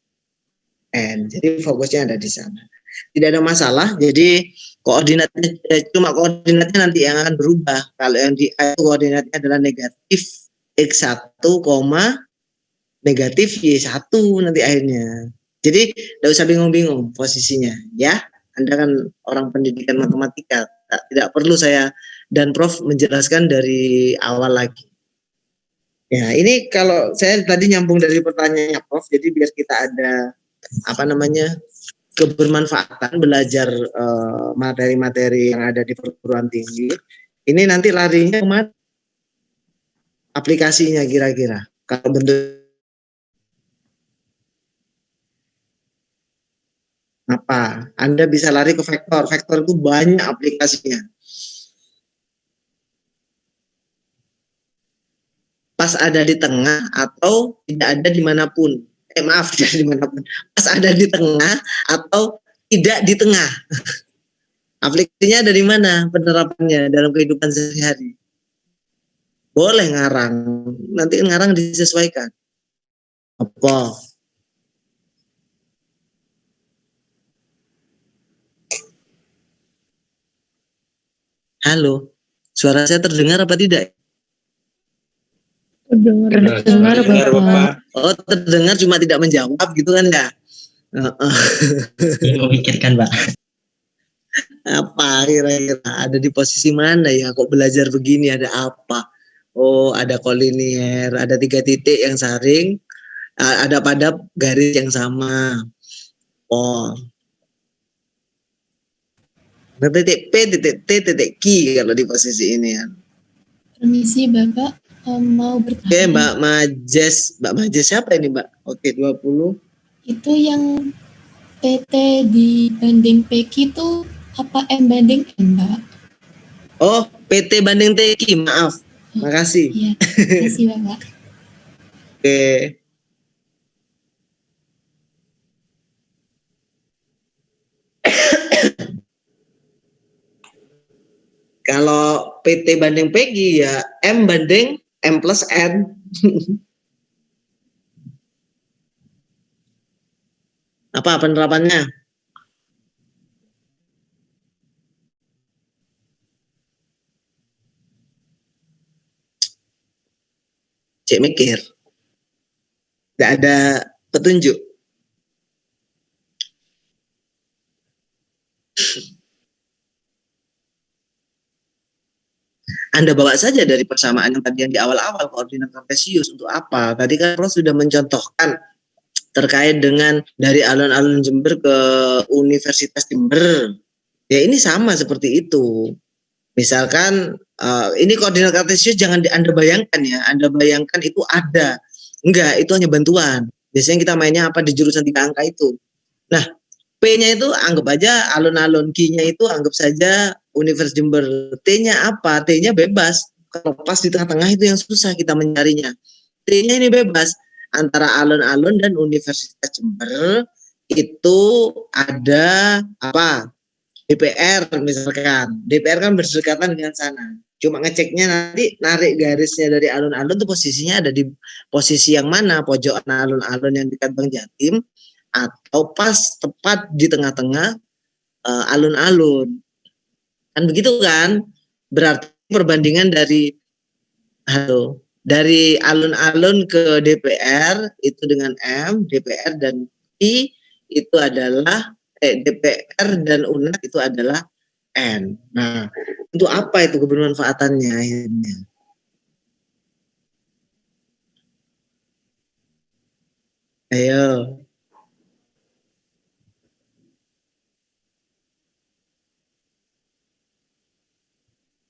A: N. Jadi fokusnya ada di sana. Tidak ada masalah. Jadi koordinatnya cuma koordinatnya nanti yang akan berubah. Kalau yang di A itu koordinatnya adalah negatif X1, negatif Y1 nanti akhirnya. Jadi tidak usah bingung-bingung posisinya ya. Anda kan orang pendidikan matematika, tidak perlu saya dan Prof menjelaskan dari awal lagi. Ya, ini kalau saya tadi nyambung dari pertanyaannya Prof, jadi biar kita ada kebermanfaatan belajar materi-materi yang ada di perguruan tinggi. Ini nanti larinya kemana? Aplikasinya kira-kira. Kalau bentuk apa? Anda bisa lari ke vektor. Vektor itu banyak aplikasinya. Pas ada di tengah atau tidak ada dimanapun. Maaf, tidak dimanapun. Pas ada di tengah atau tidak di tengah. Aplikasinya ada di mana penerapannya dalam kehidupan sehari-hari? Boleh ngarang, nanti ngarang disesuaikan. Apa? Halo, suara saya terdengar apa tidak?
G: Terdengar, Bapak.
A: Oh, terdengar cuma tidak menjawab gitu kan ya?
F: Memikirkan, Pak.
A: Apa kira-kira ada di posisi mana ya? Kok belajar begini, ada apa? Oh, ada kolinier, ada 3 titik yang saring, ada pada garis yang sama. Oh, ada titik P, titik T, titik Q kalau di posisi ini ya.
I: Permisi Bapak, mau bertanya.
A: Oke, Mbak Majes siapa ini Mbak? Oke, 20.
I: Itu yang PT dibanding PQ itu apa M banding N, Mbak?
A: Oh, PT banding TQ, maaf. Makasih.
I: Iya, makasih Bapak.
A: Oke. Kalau PT banding PG ya M banding M plus N. Apa penerapannya? Cek mikir. Tidak ada petunjuk. Anda bawa saja dari persamaan yang tadi yang di awal-awal, koordinat kartesius untuk apa? Tadi kan Prof sudah mencontohkan terkait dengan dari alun-alun Jember ke Universitas Jember. Ya ini sama seperti itu. Misalkan ini koordinat kartesius jangan Anda bayangkan ya. Anda bayangkan itu ada. Enggak, itu hanya bantuan. Biasanya kita mainnya apa di jurusan 3 angka itu. Nah, P-nya itu anggap aja alun-alun, Q-nya itu anggap saja Universitas Jember. T-nya apa? T-nya bebas. Kalau pas di tengah-tengah itu yang susah kita mencarinya. T-nya ini bebas. Antara alun-alun dan Universitas Jember itu ada apa? DPR misalkan. DPR kan berdekatan dengan sana. Cuma ngeceknya nanti narik garisnya dari alun-alun itu posisinya ada di posisi yang mana? Pojokan alun-alun yang dekat Bang Jatim atau pas tepat di tengah-tengah alun-alun. Kan begitu kan? Berarti perbandingan dari alun-alun ke DPR itu dengan M, DPR dan I itu adalah DPR dan UNED itu adalah N. Nah, untuk apa itu kebermanfaatannya akhirnya? Ayo.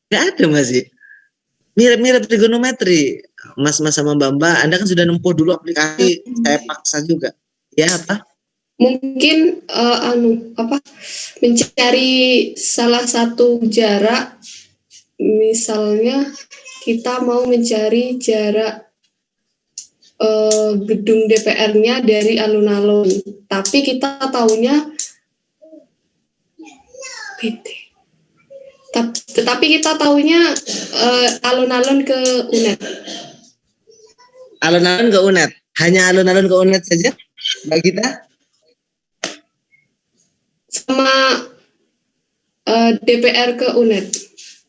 A: Nggak ada masih. Mirip-mirip trigonometri. Mas-mas sama Mbak, Anda kan sudah nempuh dulu aplikasi, saya paksa juga. Ya apa?
D: Mungkin mencari salah satu jarak, misalnya kita mau mencari jarak gedung DPR-nya dari alun-alun, tapi kita taunya PT. Tetapi kita taunya alun-alun ke UNED.
A: Alun-alun ke UNED. Hanya alun-alun ke UNED saja, Mbak Gita?
D: Sama DPR ke UNED.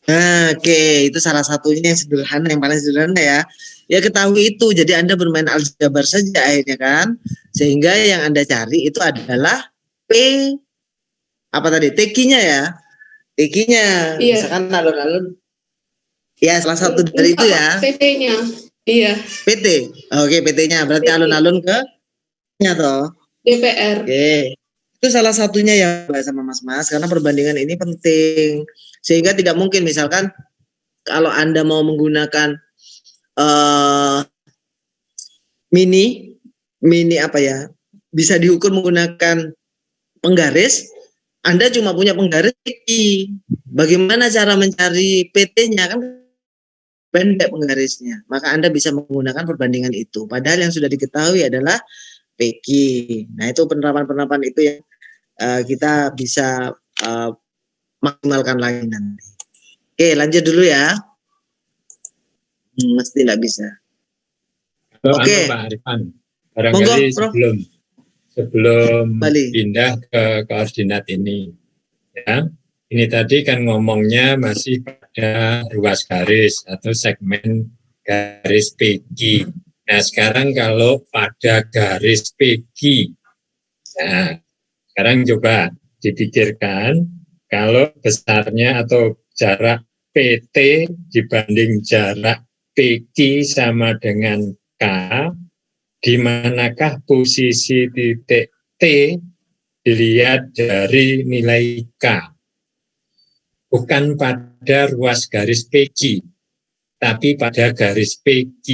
A: Nah, oke. Itu salah satunya yang sederhana, yang paling sederhana ya. Ya ketahui itu, jadi Anda bermain aljabar saja akhirnya kan. Sehingga yang Anda cari itu adalah P, apa tadi, TQ-nya ya. TQ-nya,
D: iya.
A: Misalkan alun-alun. Ya, salah satu dari itu ya.
D: PT-nya, iya.
A: PT, oke PT-nya. Berarti alun-alun ke nya toh.
D: DPR.
A: Oke. Itu salah satunya ya Mbak sama Mas-Mas, karena perbandingan ini penting. Sehingga tidak mungkin misalkan kalau Anda mau menggunakan mini apa ya, bisa diukur menggunakan penggaris. Anda cuma punya penggaris I. Bagaimana cara mencari PT-nya kan pendek penggarisnya. Maka Anda bisa menggunakan perbandingan itu. Padahal yang sudah diketahui adalah PQ. Nah, itu penerapan-penerapan itu yang kita bisa maksimalkan lagi nanti. Oke, lanjut dulu ya. Mesti tidak bisa. Oke.
B: Pak Arifan, barangkali sebelum pindah ke koordinat ini, ya. Ini tadi kan ngomongnya masih pada ruas garis atau segmen garis PQ. Nah, sekarang kalau pada garis PQ, nah, sekarang coba dipikirkan kalau besarnya atau jarak PT dibanding jarak PQ sama dengan K, di manakah posisi titik T dilihat dari nilai K? Bukan pada ruas garis PQ, tapi pada garis PQ.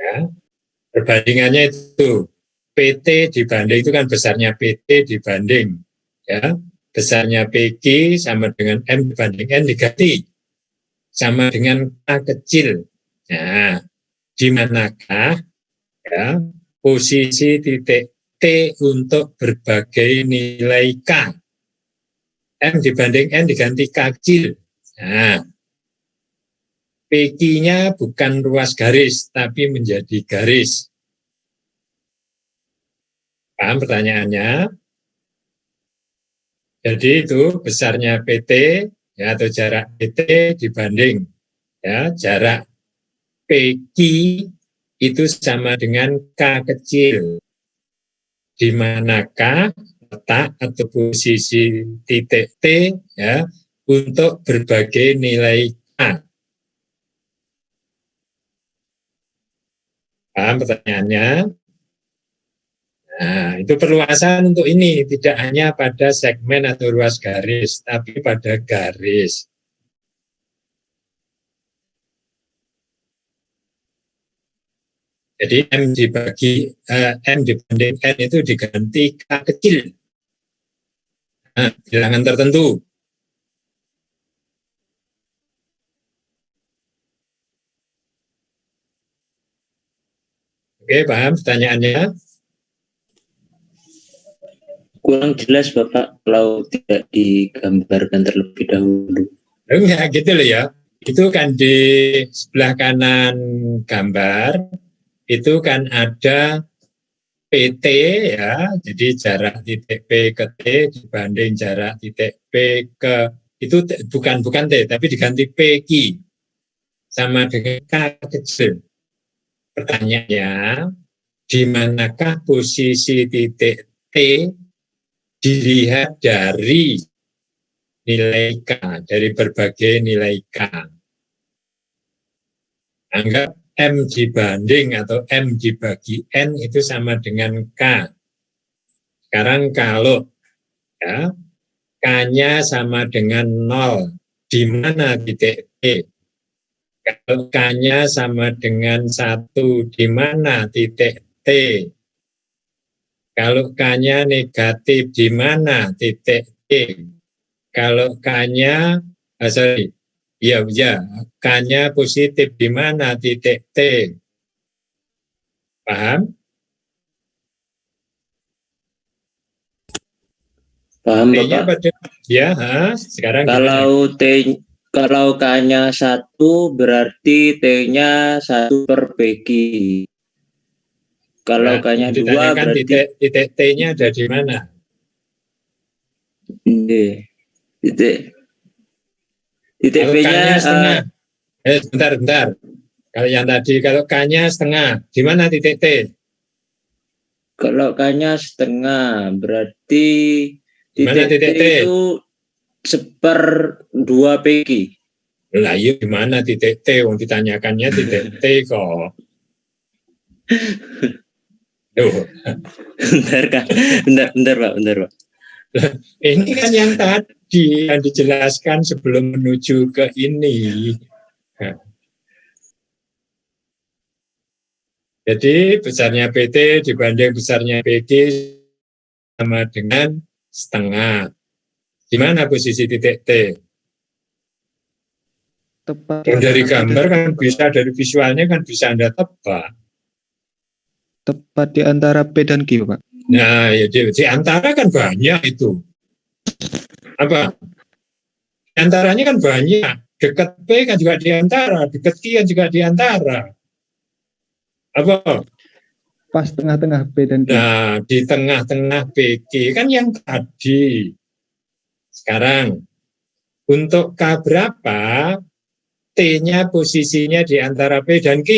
B: Ya, perbandingannya itu PT dibanding, itu kan besarnya PT dibanding, ya, besarnya PQ sama dengan M dibanding N diganti sama dengan K kecil. Nah, di manakah ya posisi titik T untuk berbagai nilai K? M dibanding N diganti K kecil. Nah, PQ-nya bukan ruas garis, tapi menjadi garis. Paham pertanyaannya? Jadi itu besarnya PT ya, atau jarak PT dibanding ya jarak PQ itu sama dengan K kecil. Di manakah letak atau posisi titik T ya untuk berbagai nilai K? Paham pertanyaannya? Nah, itu perluasan untuk ini, tidak hanya pada segmen atau ruas garis, tapi pada garis. Jadi M dibanding N itu diganti K kecil. Nah, bilangan tertentu. Oke, paham pertanyaannya?
E: Kurang jelas Bapak kalau tidak digambarkan terlebih dahulu.
B: Enggak gitu loh ya. Itu kan di sebelah kanan gambar itu kan ada PT ya. Jadi jarak titik P ke T dibanding jarak titik P ke itu bukan T tapi diganti PQ sama dengan K kecil. Pertanyaannya, di manakah posisi titik T dilihat dari nilai K, dari berbagai nilai K. Anggap M dibanding atau M dibagi N itu sama dengan K. Sekarang kalau ya, K-nya sama dengan 0, di mana titik T? Kalau K-nya sama dengan 1, di mana titik T? Kalau K-nya negatif, di mana titik T? Kalau K-nya, K-nya positif, di mana titik T? Paham?
E: Paham Bapak?
B: Ya, sekarang
E: kalau K-nya 1 berarti T-nya 1 per PQ. Kalau K-nya 2 berarti
B: titik T-nya ada di mana?
E: Titik P-nya
B: setengah. Bentar. Kalau yang tadi, kalau K-nya setengah, di mana titik T?
E: Kalau K-nya setengah berarti titik T itu 1/2 PQ.
B: Lah iya gimana titik T? Wong ditanyakannya titik T kok.
E: Bentar Pak.
B: Ini kan yang tadi yang dijelaskan sebelum menuju ke ini. Jadi besarnya PT dibanding besarnya PQ sama dengan setengah. Di mana posisi titik T?
J: Tepat.
B: Dari gambar kan bisa, dari visualnya kan bisa Anda tebak.
J: Tepat di antara P dan Q, Pak.
B: Nah, ya di antara kan banyak itu. Apa? Di antaranya kan banyak. Dekat P kan juga di antara, dekat Q kan juga di antara. Apa?
J: Pas tengah-tengah P dan Q.
B: Nah, di tengah-tengah PQ kan yang tadi. Sekarang, untuk K berapa, T-nya posisinya di antara P dan Q.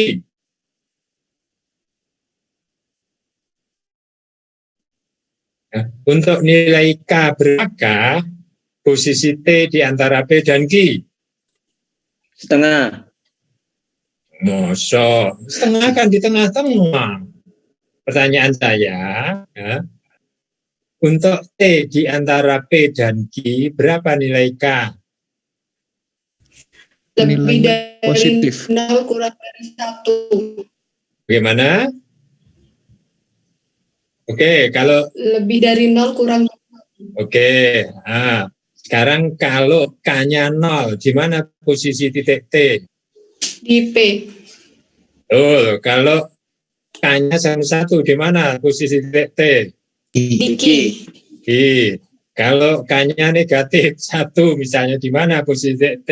B: Nah, untuk nilai K berapa posisi T di antara P dan Q?
E: Setengah.
B: Mosok, setengah kan di tengah-tengah. Pertanyaan saya, ya, untuk T di antara P dan Q, berapa nilai K?
D: Lebih
J: Nilainya
D: dari
J: positif.
D: 0 kurang dari 1.
B: Bagaimana? Oke, kalau
D: Lebih dari 0 kurang.
B: oke, nah, sekarang kalau K-nya 0, di mana posisi titik T?
D: Di P.
B: Betul, kalau K-nya 1, di mana posisi titik T?
D: Di Q.
B: Di. Kalau K-nya negatif 1, misalnya di mana posisi titik T?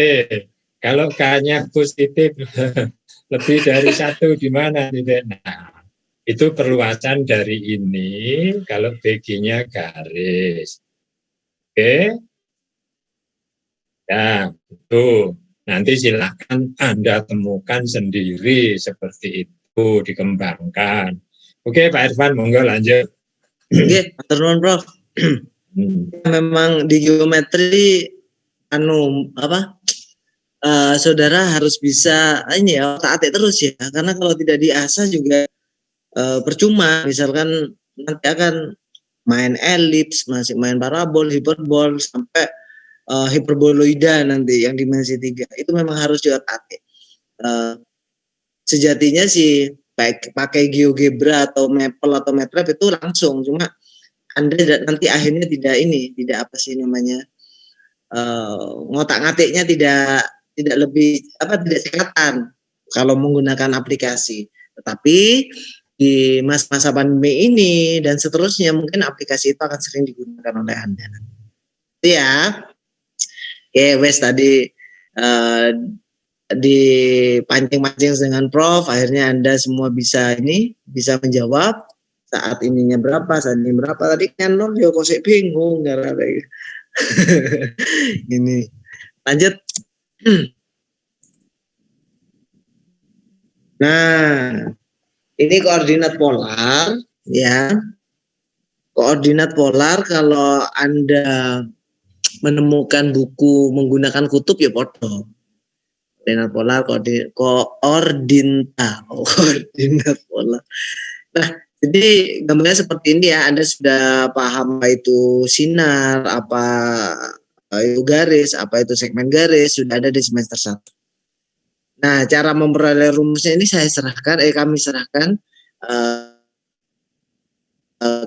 B: Kalau K-nya positif lebih dari 1, di mana titik? Nah, itu perluasan dari ini kalau BG-nya garis. Oke? Ya, itu. Nanti silakan Anda temukan sendiri seperti itu, dikembangkan. Oke, Pak Irfan, monggo lanjut.
A: Oke, matur nuwun, Prof. Memang di geometri saudara harus bisa ini ya, otak-atik terus ya, karena kalau tidak diasah juga percuma. Misalkan nanti akan main elips, masih main parabol, hiperbol, sampai hiperboloida nanti yang dimensi 3. Itu memang harus diotak-atik. Sejatinya sih pakai GeoGebra atau Maple atau MATLAB itu langsung, cuma Anda nanti akhirnya tidak ngotak-ngatiknya tidak lebih tidak sekatan kalau menggunakan aplikasi. Tetapi di masa pandemi ini dan seterusnya mungkin aplikasi itu akan sering digunakan oleh Anda. Itu ya. Oke, wes tadi dipancing-pancing dengan Prof, akhirnya Anda semua bisa menjawab. Saat ininya berapa, saat ini berapa, tadi kan yo kok sik bingung gara-gara ini. Lanjut. Nah, ini koordinat polar ya. Koordinat polar kalau Anda menemukan buku menggunakan kutub ya podo. Koordinat polar, koordinat polar. Nah, jadi gambarnya seperti ini ya. Anda sudah paham apa itu sinar, apa itu garis, apa itu segmen garis, sudah ada di semester 1. Nah, cara memperoleh rumusnya ini kami serahkan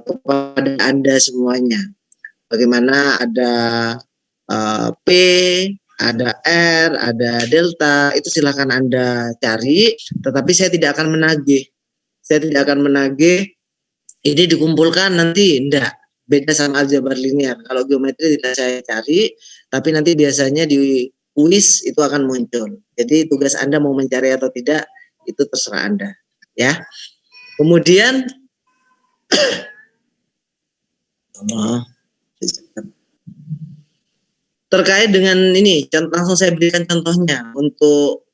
A: kepada Anda semuanya. Bagaimana ada P, ada R, ada delta, itu silakan Anda cari, tetapi saya tidak akan menagih. Ini dikumpulkan nanti, enggak. Beda sama aljabar linear. Kalau geometri tidak saya cari, tapi nanti biasanya di kuis itu akan muncul. Jadi tugas Anda mau mencari atau tidak, itu terserah Anda. Ya. Kemudian, terkait dengan ini, langsung saya berikan contohnya untuk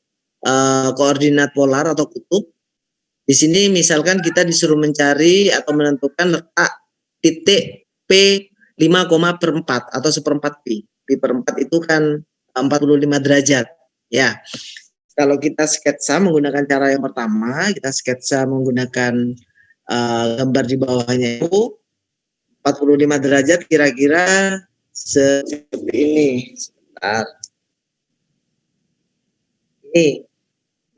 A: koordinat polar atau kutub. Di sini misalkan kita disuruh mencari atau menentukan letak titik P 5,4 atau 1/4 pi. Pi per 4 itu kan 45 derajat. Ya. Kalau kita sketsa menggunakan cara yang pertama, kita sketsa menggunakan gambar di bawahnya itu 45 derajat kira-kira seperti ini. Sebentar. Ini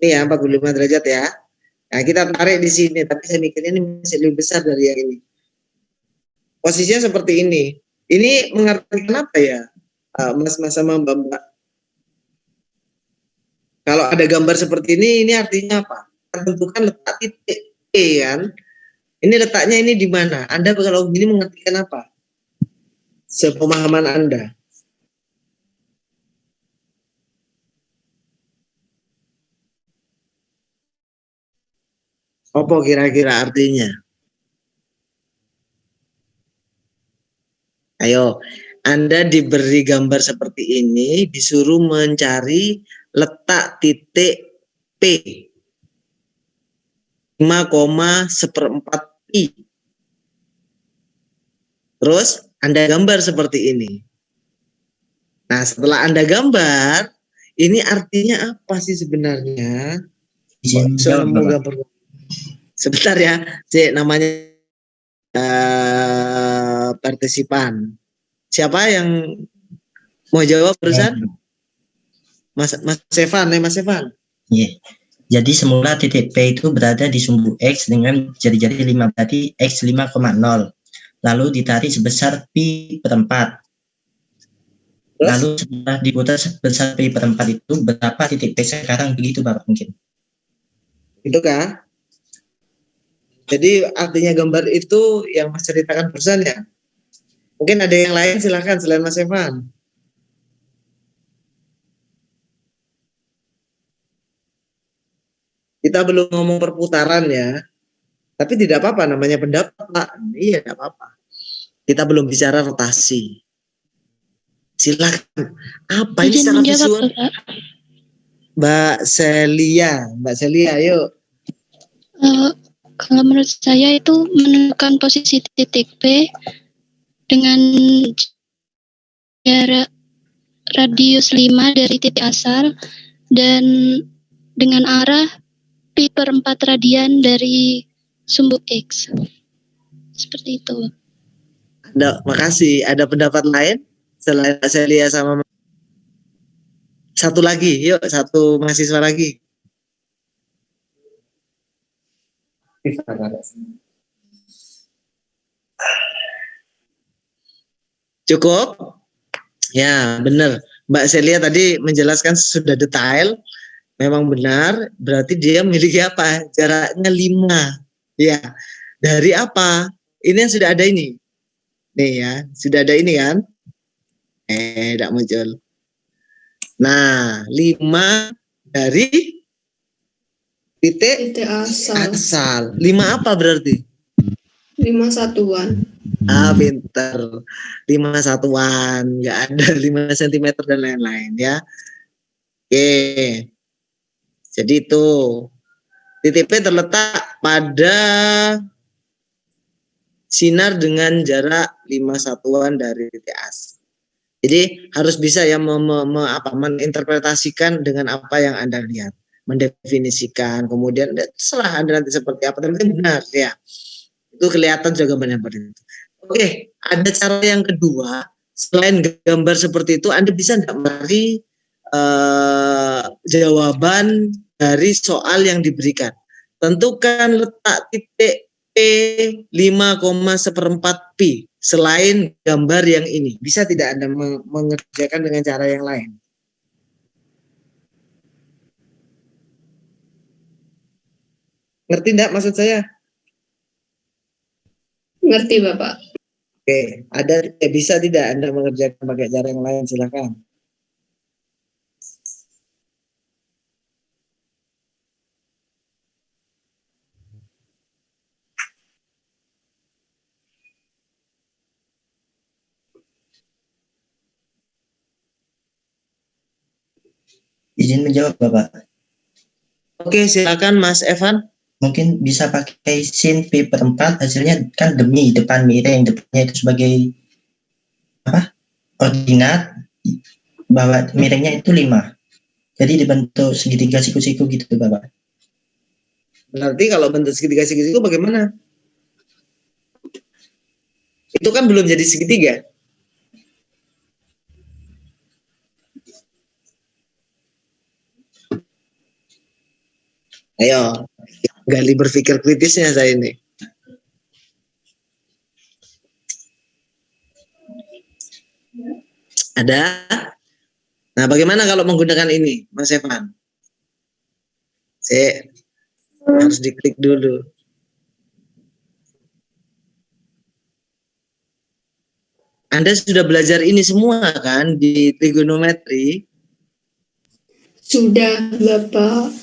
A: ya 45 derajat ya. Nah, kita tarik di sini, tapi saya mikirnya ini masih lebih besar dari yang ini. Posisinya seperti ini. Ini mengartikan apa ya, Mas sama Mbak? Kalau ada gambar seperti ini artinya apa? Tentukan letak titik E kan. Ini letaknya ini di mana? Anda kalau begini mengartikan apa? Sepemahaman Anda. Apa kira-kira artinya? Ayo, Anda diberi gambar seperti ini, disuruh mencari letak titik P 5,1/4 pi. Terus Anda gambar seperti ini. Nah, setelah Anda gambar, ini artinya apa sih sebenarnya? Sebentar ya, namanya partisipan. Siapa yang mau jawab barusan? Mas Evan, Mas Evan.
F: Iya. Jadi semula titik P itu berada di sumbu X dengan jari-jari 5, berarti X 5,0. Lalu ditarik sebesar pi per 4. Lalu setelah diputar sebesar pi per 4 itu berapa titik P sekarang, begitu Bapak mungkin?
A: Itu kah? Jadi artinya gambar itu yang Mas ceritakan barusan ya? Mungkin ada yang lain, silakan selain Mas Evan. Kita belum ngomong perputaran ya, tapi tidak apa-apa, namanya pendapat Pak. Iya, tidak apa-apa. Kita belum bicara rotasi. Silakan. Apa ini secara visual? Mbak Celia, yuk.
H: Kalau menurut saya itu menentukan posisi titik P dengan jarak radius 5 dari titik asal dan dengan arah pi per 4 radian dari sumbu X. Seperti itu.
A: Makasih. Ada pendapat lain selain Celia sama satu lagi? Yuk, satu mahasiswa lagi. Cukup? Ya, benar. Mbak Celia tadi menjelaskan sudah detail. Memang benar, berarti dia memiliki apa? Jaraknya 5. Ya. Dari apa? Ini yang sudah ada ini. Nih ya, sudah ada ini kan? Tidak muncul. Nah, 5 dari titik asal. 5 apa berarti?
D: 5 satuan.
A: Pinter. 5 satuan. Nggak ada 5 cm dan lain-lain ya. Oke. Jadi itu titik P terletak pada sinar dengan jarak 5 satuan dari titik asal. Jadi harus bisa ya menginterpretasikan dengan apa yang Anda lihat, mendefinisikan, kemudian terserah Anda nanti seperti apa, tapi benar ya. Itu kelihatan juga gambarnya seperti itu. Oke, ada cara yang kedua, selain gambar seperti itu, Anda bisa enggak mari jawaban dari soal yang diberikan. Tentukan letak titik P 5,1/4 pi selain gambar yang ini. Bisa tidak Anda mengerjakan dengan cara yang lain? Ngerti enggak maksud saya?
D: Ngerti Bapak.
A: Oke, bisa tidak Anda mengerjakan pakai cara yang lain? Silakan.
F: Izin menjawab Bapak.
A: Oke, silakan Mas Evan.
F: Mungkin bisa pakai sin pi per 4, hasilnya kan demi depan miring, depannya itu sebagai apa? Koordinat, bahwa miringnya itu 5. Jadi dibentuk segitiga siku-siku gitu Bapak.
A: Berarti kalau bentuk segitiga siku-siku bagaimana? Itu kan belum jadi segitiga. Ayo, gali berpikir kritisnya saya ini. Ada? Nah, bagaimana kalau menggunakan ini, Mas Evan? Saya harus diklik dulu. Anda sudah belajar ini semua kan di trigonometri?
D: Sudah, Bapak.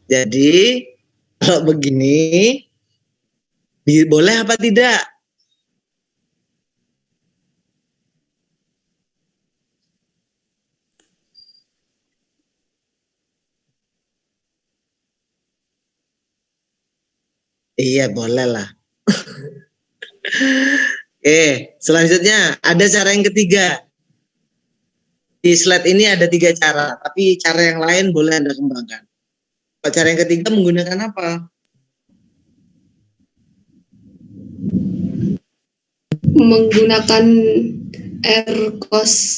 A: Jadi kalau begini boleh apa tidak? Iya, boleh lah. Selanjutnya ada cara yang ketiga. Di slide ini ada 3 cara, tapi cara yang lain boleh Anda kembangkan. Cara yang ketiga menggunakan apa?
D: Menggunakan R cos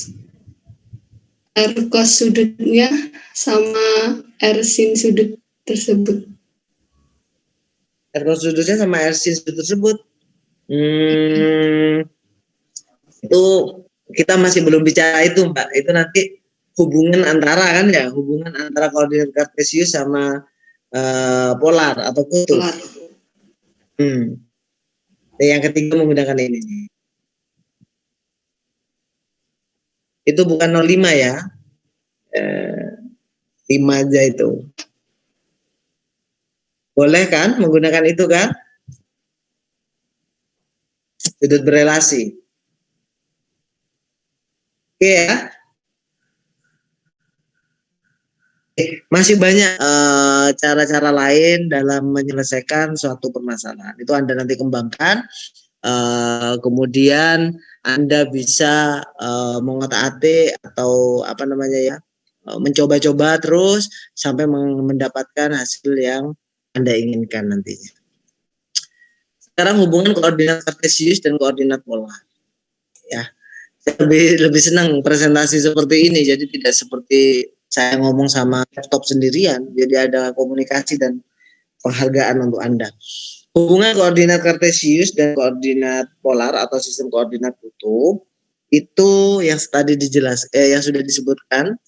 D: sudutnya sama R sin sudut tersebut.
A: R cos sudutnya sama R sin sudut tersebut. Itu kita masih belum bicara itu, Mbak. Itu nanti hubungan antara kan ya, hubungan antara koordinat kartesius sama polar atau kutub.
D: Polar.
A: Yang ketiga menggunakan ini. Itu bukan 05 ya. 5 aja itu. Boleh kan menggunakan itu kan? Sudut berelasi. Oke ya. Masih banyak cara-cara lain dalam menyelesaikan suatu permasalahan. Itu Anda nanti kembangkan. Kemudian Anda bisa mengotak-atik atau apa namanya ya, mencoba-coba terus sampai mendapatkan hasil yang Anda inginkan nantinya. Sekarang hubungan koordinat kartesius dan koordinat polar. Ya, saya lebih senang presentasi seperti ini. Jadi tidak seperti saya ngomong sama laptop sendirian. Jadi ada komunikasi dan penghargaan untuk Anda. Hubungan koordinat kartesius dan koordinat polar atau sistem koordinat kutub itu yang tadi yang sudah disebutkan.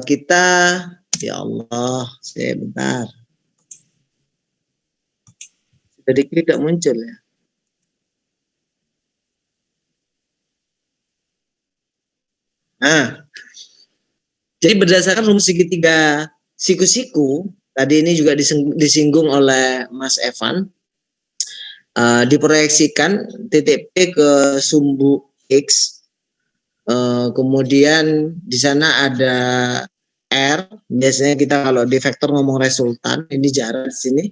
A: Kita, ya Allah, saya bentar. Jadi tidak muncul ya. Nah, jadi berdasarkan rumus segitiga siku-siku, tadi ini juga disinggung oleh Mas Evan, diproyeksikan titik P ke sumbu X, kemudian di sana ada R, biasanya kita kalau di vektor ngomong resultan, ini jarak di sini.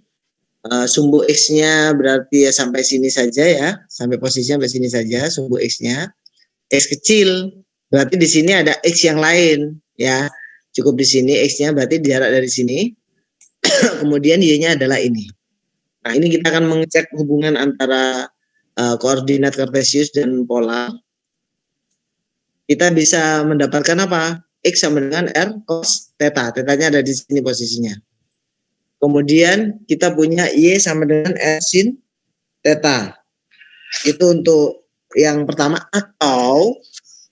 A: Sumbu X-nya berarti ya sampai sini saja ya, sampai posisinya sampai sini saja sumbu X-nya. X kecil, berarti di sini ada X yang lain ya. Cukup di sini X-nya berarti jarak dari sini. Kemudian Y-nya adalah ini. Nah, ini kita akan mengecek hubungan antara koordinat kartesius dan polar. Kita bisa mendapatkan apa? X sama dengan R cos theta. Theta-nya ada di sini posisinya. Kemudian kita punya Y sama dengan R sin theta. Itu untuk yang pertama. Atau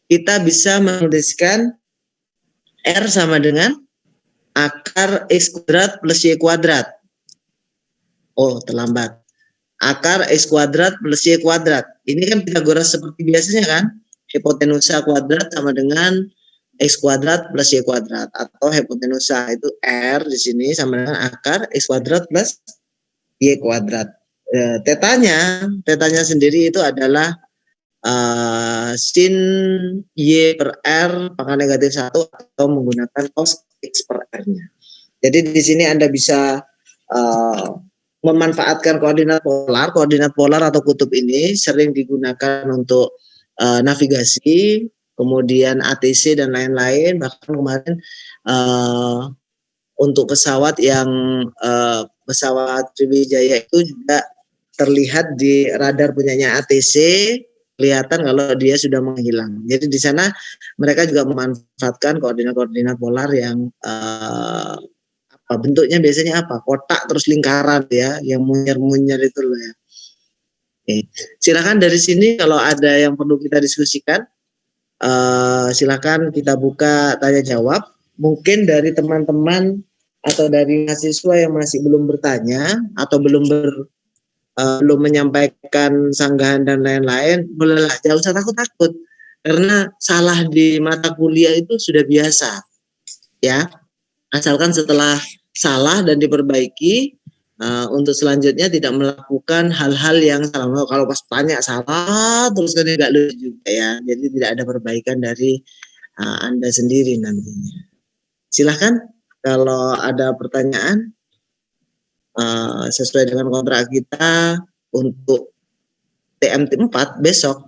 A: kita bisa menuliskan R sama dengan akar X kuadrat plus Y kuadrat. Oh, terlambat. Akar X kuadrat plus Y kuadrat. Ini kan Pythagoras seperti biasanya kan. Hipotenusa kuadrat sama dengan X kuadrat plus Y kuadrat. Atau hipotenusa itu R di sini sama dengan akar X kuadrat plus Y kuadrat. Tetanya sendiri itu adalah sin Y per R pangkat negatif 1 atau menggunakan cos X per R-nya. Jadi di sini Anda bisa memanfaatkan koordinat polar atau kutub ini sering digunakan untuk navigasi, kemudian ATC dan lain-lain. Bahkan kemarin untuk pesawat yang pesawat Sriwijaya itu juga terlihat di radar punyanya ATC, kelihatan kalau dia sudah menghilang. Jadi di sana mereka juga memanfaatkan koordinat-koordinat polar yang bentuknya biasanya apa? Kotak terus lingkaran ya, yang munyer-munyer itu loh ya. Oke. Silakan dari sini kalau ada yang perlu kita diskusikan, silakan kita buka tanya jawab. Mungkin dari teman-teman atau dari mahasiswa yang masih belum bertanya atau belum menyampaikan sanggahan dan lain-lain, bolehlah, jangan usah takut-takut karena salah di mata kuliah itu sudah biasa ya, asalkan setelah salah dan diperbaiki, untuk selanjutnya tidak melakukan hal-hal yang salah. Kalau pas tanya salah terus kan tidak lucu juga ya, jadi tidak ada perbaikan dari Anda sendiri nantinya. Silahkan kalau ada pertanyaan. sesuai dengan kontrak kita untuk TMT 4 besok,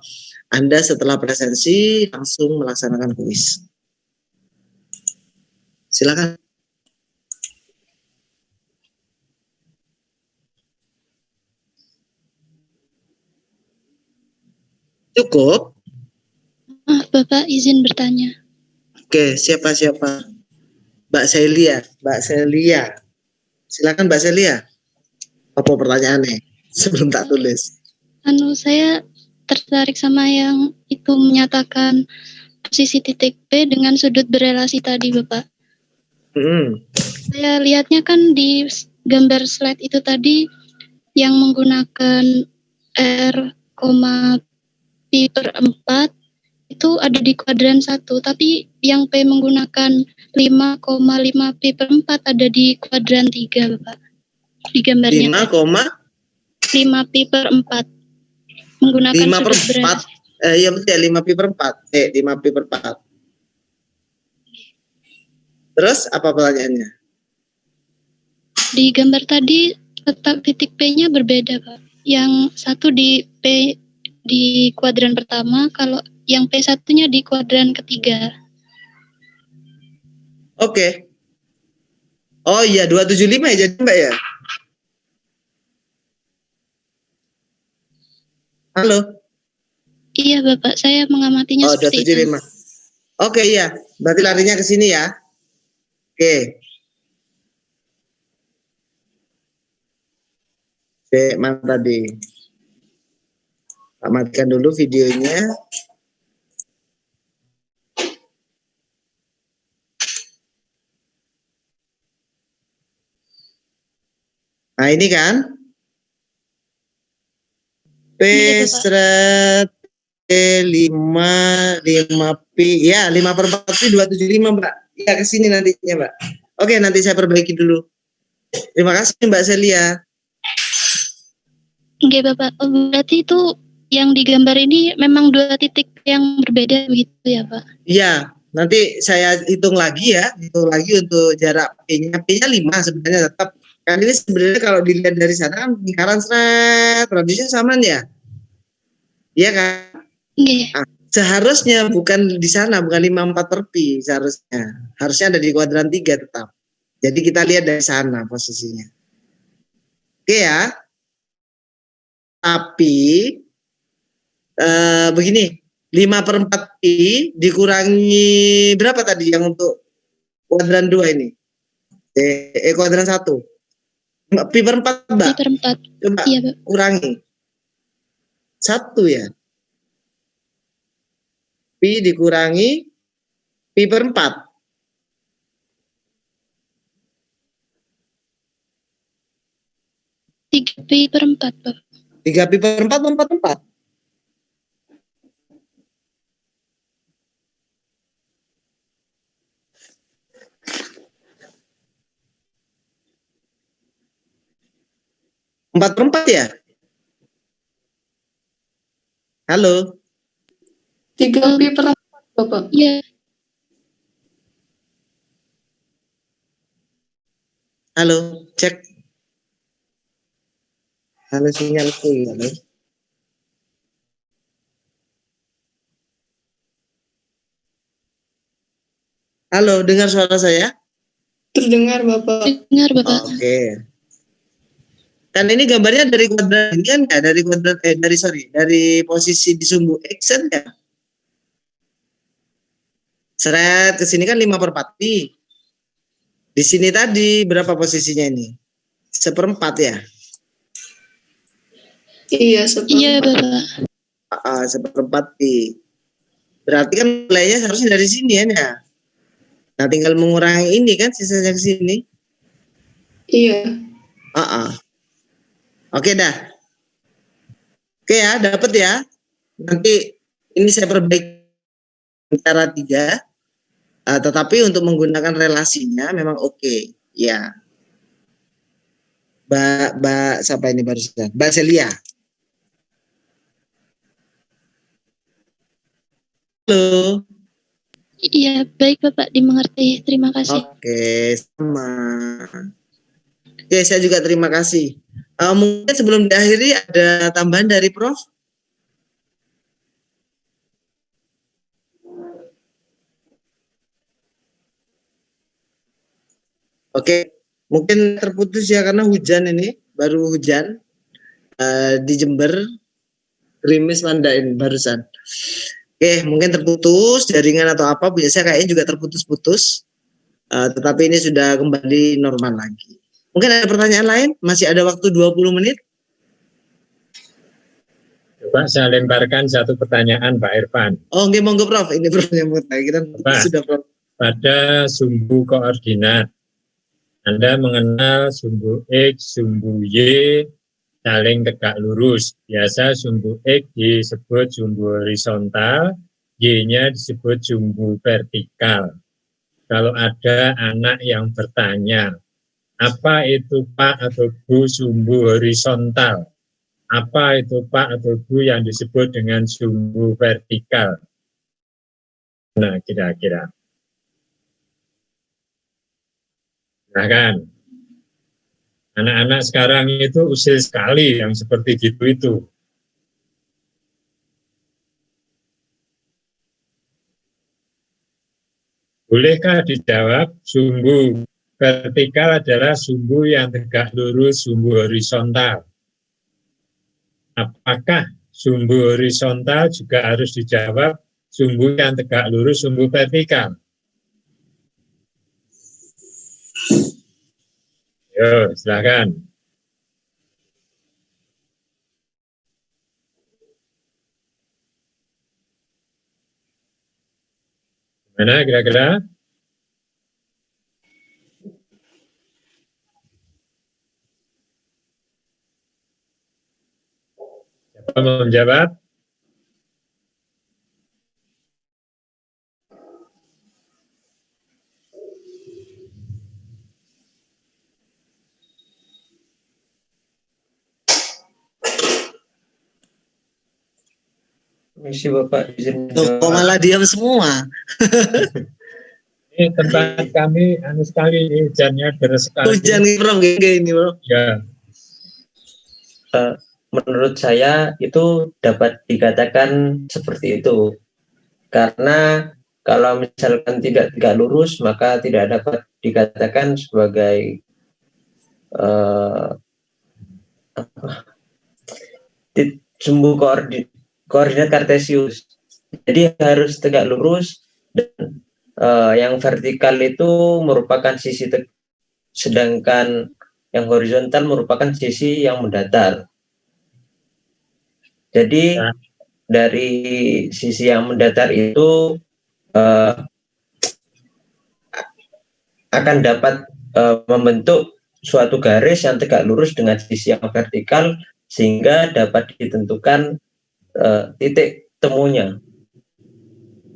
A: Anda setelah presensi langsung melaksanakan kuis. Silakan. Cukup?
H: Bapak izin bertanya.
A: Oke, siapa? Mbak Celia. Silakan Mbak Celia. Apa pertanyaannya? Sebelum tak tulis.
H: Saya tertarik sama yang itu menyatakan posisi titik P dengan sudut berelasi tadi, Bapak. Saya lihatnya kan di gambar slide itu tadi yang menggunakan R, pi per 4 itu ada di kuadran 1, tapi yang P menggunakan 5,5 pi per 4 ada di kuadran 3, Bapak. Di gambarnya 5 pi per 4 menggunakan
A: 5 per
H: sudut
A: 4. Iya betul ya, 5 pi per 4. 5 pi per 4. Terus apa pertanyaannya?
H: Di gambar tadi letak titik P-nya berbeda, Pak. Yang satu di P di kuadran pertama, kalau yang P1-nya di kuadran ketiga.
A: Oke. Oh iya, 275 ya jadi Mbak ya? Halo?
H: Iya, Bapak. Saya mengamatinya seperti itu.
A: 275. Oke, iya. Berarti larinya ke sini ya. Oke. Mana tadi? Tak matikan dulu videonya. Nah ini kan P seret P5 pi ya 5 per 4 pi 275 Mbak. Ya ke sini nantinya Mbak. Oke nanti saya perbaiki dulu. Terima kasih Mbak Celia.
H: Oke Bapak, berarti itu yang digambar ini memang dua titik yang berbeda begitu ya Pak?
A: Iya, nanti saya hitung lagi untuk jarak P-nya. P-nya 5 sebenarnya tetap. Kan ini sebenarnya kalau dilihat dari sana kan lingkaran seret, radiusnya sama ya. Iya kan?
H: Iya.
A: Nah, seharusnya bukan di sana, bukan 54 per pi seharusnya. Harusnya ada di kuadran 3 tetap. Jadi kita lihat dari sana posisinya. Oke ya. Tapi begini, 5 per 4 pi dikurangi berapa tadi yang untuk kuadran 2 ini? Kuadran 1. Pi per 4 Mbak.
H: Pi per 4.
A: Coba
H: iya, Mbak.
A: Kurangi. 1 ya. Pi dikurangi pi per 4.
H: 3 pi per 4 Pak.
A: 3 pi per 4 atau 4 per 4? Empat per 4 ya? Halo?
D: 3 pi per 4 Bapak.
H: Iya.
A: Halo, cek. Halo sinyalku, halo. Halo, dengar suara saya?
D: Terdengar Bapak.
H: Dengar Bapak.
A: Oke. Kan ini gambarnya dari kuadran ini kan ya, dari kuadran dari posisi di sumbu X kan ya. Seret ke sini kan 5 per 4 pi. Di sini tadi berapa posisinya ini? 1/4 ya?
D: Iya, 1/4.
H: Iya Bapak.
A: 1/4 pi. Berarti kan nilainya harusnya dari sini ya. Nah tinggal mengurangi ini kan sisanya ke sini.
D: Iya.
A: Oke dah. Oke ya, dapat ya. Nanti ini saya perbaiki cara 3. Tetapi untuk menggunakan relasinya memang oke. Ya. Mbak siapa ini barusan? Mbak Celia. Halo.
H: Iya, baik Bapak, dimengerti. Terima kasih.
A: Oke, sama. Oke, saya juga terima kasih. Mungkin sebelum diakhiri ada tambahan dari Prof? Oke, mungkin terputus ya karena hujan ini, baru hujan di Jember, gerimis mandain barusan. Oke, mungkin terputus jaringan atau apa, biasanya kayaknya juga terputus-putus, tetapi ini sudah kembali normal lagi. Mungkin ada pertanyaan lain? Masih ada waktu 20 menit.
B: Coba saya lemparkan satu pertanyaan Pak Irfan.
A: Oh, oke, monggo Prof. Ini Prof yang mau tanya. Kita sudah Prof.
B: Pada sumbu koordinat, Anda mengenal sumbu X, sumbu Y, saling tegak lurus. Biasa sumbu X disebut sumbu horizontal, Y-nya disebut sumbu vertikal. Kalau ada anak yang bertanya, apa itu Pak atau Bu sumbu horizontal? Apa itu Pak atau Bu yang disebut dengan sumbu vertikal? Nah, kira-kira. Nah kan, anak-anak sekarang itu usil sekali yang seperti gitu itu. Bolehkah dijawab sumbu vertikal adalah sumbu yang tegak lurus, sumbu horizontal? Apakah sumbu horizontal juga harus dijawab sumbu yang tegak lurus, sumbu vertikal? Yo, silakan. Mana kira-kira? Siapa mau menjawab?
E: Misi Bapak izin
A: kok malah diam semua.
B: Ini tempat kami anu sekali, hujannya deras sekali.
A: Hujan Prof, ini Prof.
B: Ya.
E: Menurut saya itu dapat dikatakan seperti itu. Karena kalau misalkan tidak tegak lurus, maka tidak dapat dikatakan sebagai sumbu koordinat kartesius. Jadi harus tegak lurus dan yang vertikal itu merupakan sisi sedangkan yang horizontal merupakan sisi yang mendatar. Jadi dari sisi yang mendatar itu akan dapat membentuk suatu garis yang tegak lurus dengan sisi yang vertikal sehingga dapat ditentukan titik temunya.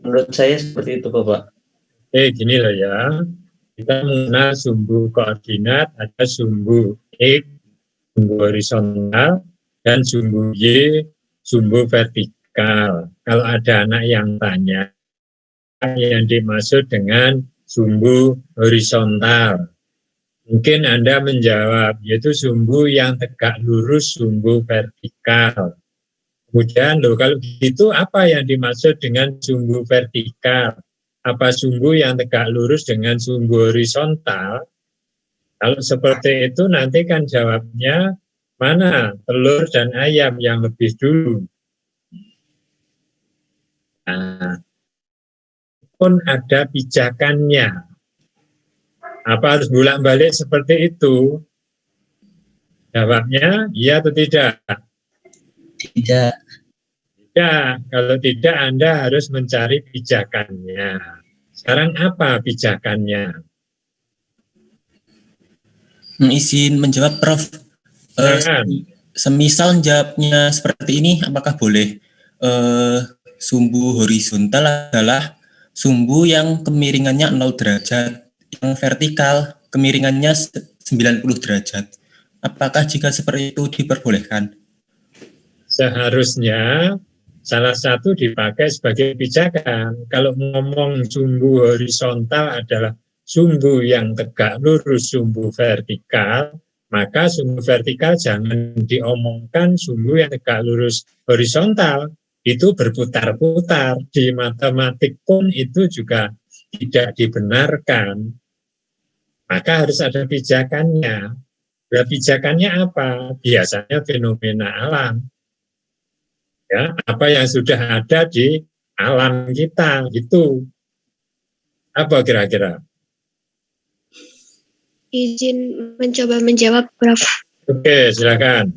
E: Menurut saya seperti itu, Bapak.
B: Gini loh ya, kita mengenal sumbu koordinat, ada sumbu X, sumbu horizontal, dan sumbu Y, sumbu vertikal. Kalau ada anak yang tanya, yang dimaksud dengan sumbu horizontal, mungkin Anda menjawab, yaitu sumbu yang tegak lurus, sumbu vertikal. Kemudian loh, kalau gitu apa yang dimaksud dengan sumbu vertikal? Apa sumbu yang tegak lurus dengan sumbu horizontal? Kalau seperti itu nanti kan jawabnya mana telur dan ayam yang lebih dulu. Nah, pun ada pijakannya. Apa harus bolak-balik seperti itu? Jawabnya iya atau tidak?
F: Tidak.
B: Tidak. Kalau tidak, Anda harus mencari pijakannya. Sekarang apa pijakannya?
K: Izin menjawab, Prof. Semisal jawabnya seperti ini, apakah boleh sumbu horizontal adalah sumbu yang kemiringannya 0 derajat, yang vertikal kemiringannya 90 derajat. Apakah jika seperti itu diperbolehkan?
B: Seharusnya salah satu dipakai sebagai pijakan. Kalau ngomong sumbu horizontal adalah sumbu yang tegak lurus, sumbu vertikal, Maka sumbu vertikal jangan diomongkan sumbu yang tegak lurus horizontal, itu berputar-putar. Di matematik pun itu juga tidak dibenarkan. Maka harus ada pijakannya. Nah, pijakannya apa? Biasanya fenomena alam. Ya, apa yang sudah ada di alam kita, gitu. Apa kira-kira?
L: Izin mencoba menjawab, Prof.
B: Oke, silakan.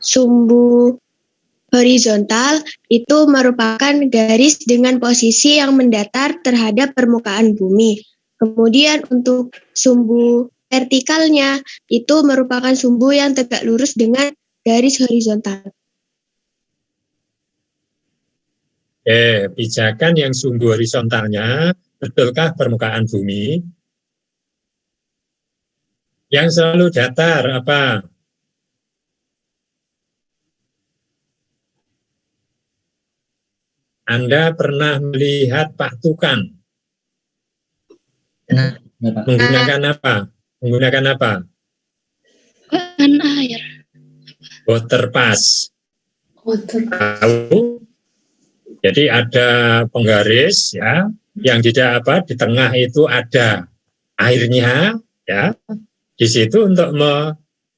L: Sumbu horizontal itu merupakan garis dengan posisi yang mendatar terhadap permukaan bumi. Kemudian untuk sumbu vertikalnya itu merupakan sumbu yang tegak lurus dengan garis horizontal.
B: Pijakan yang sumbu horizontalnya, betulkah permukaan bumi? Yang selalu datar apa? Anda pernah melihat Pak Tukang? Menggunakan apa? Menggunakan apa?
H: Kan air.
B: Water pass. Tahu? Jadi ada penggaris ya, yang tidak apa di tengah itu ada airnya ya. Di situ untuk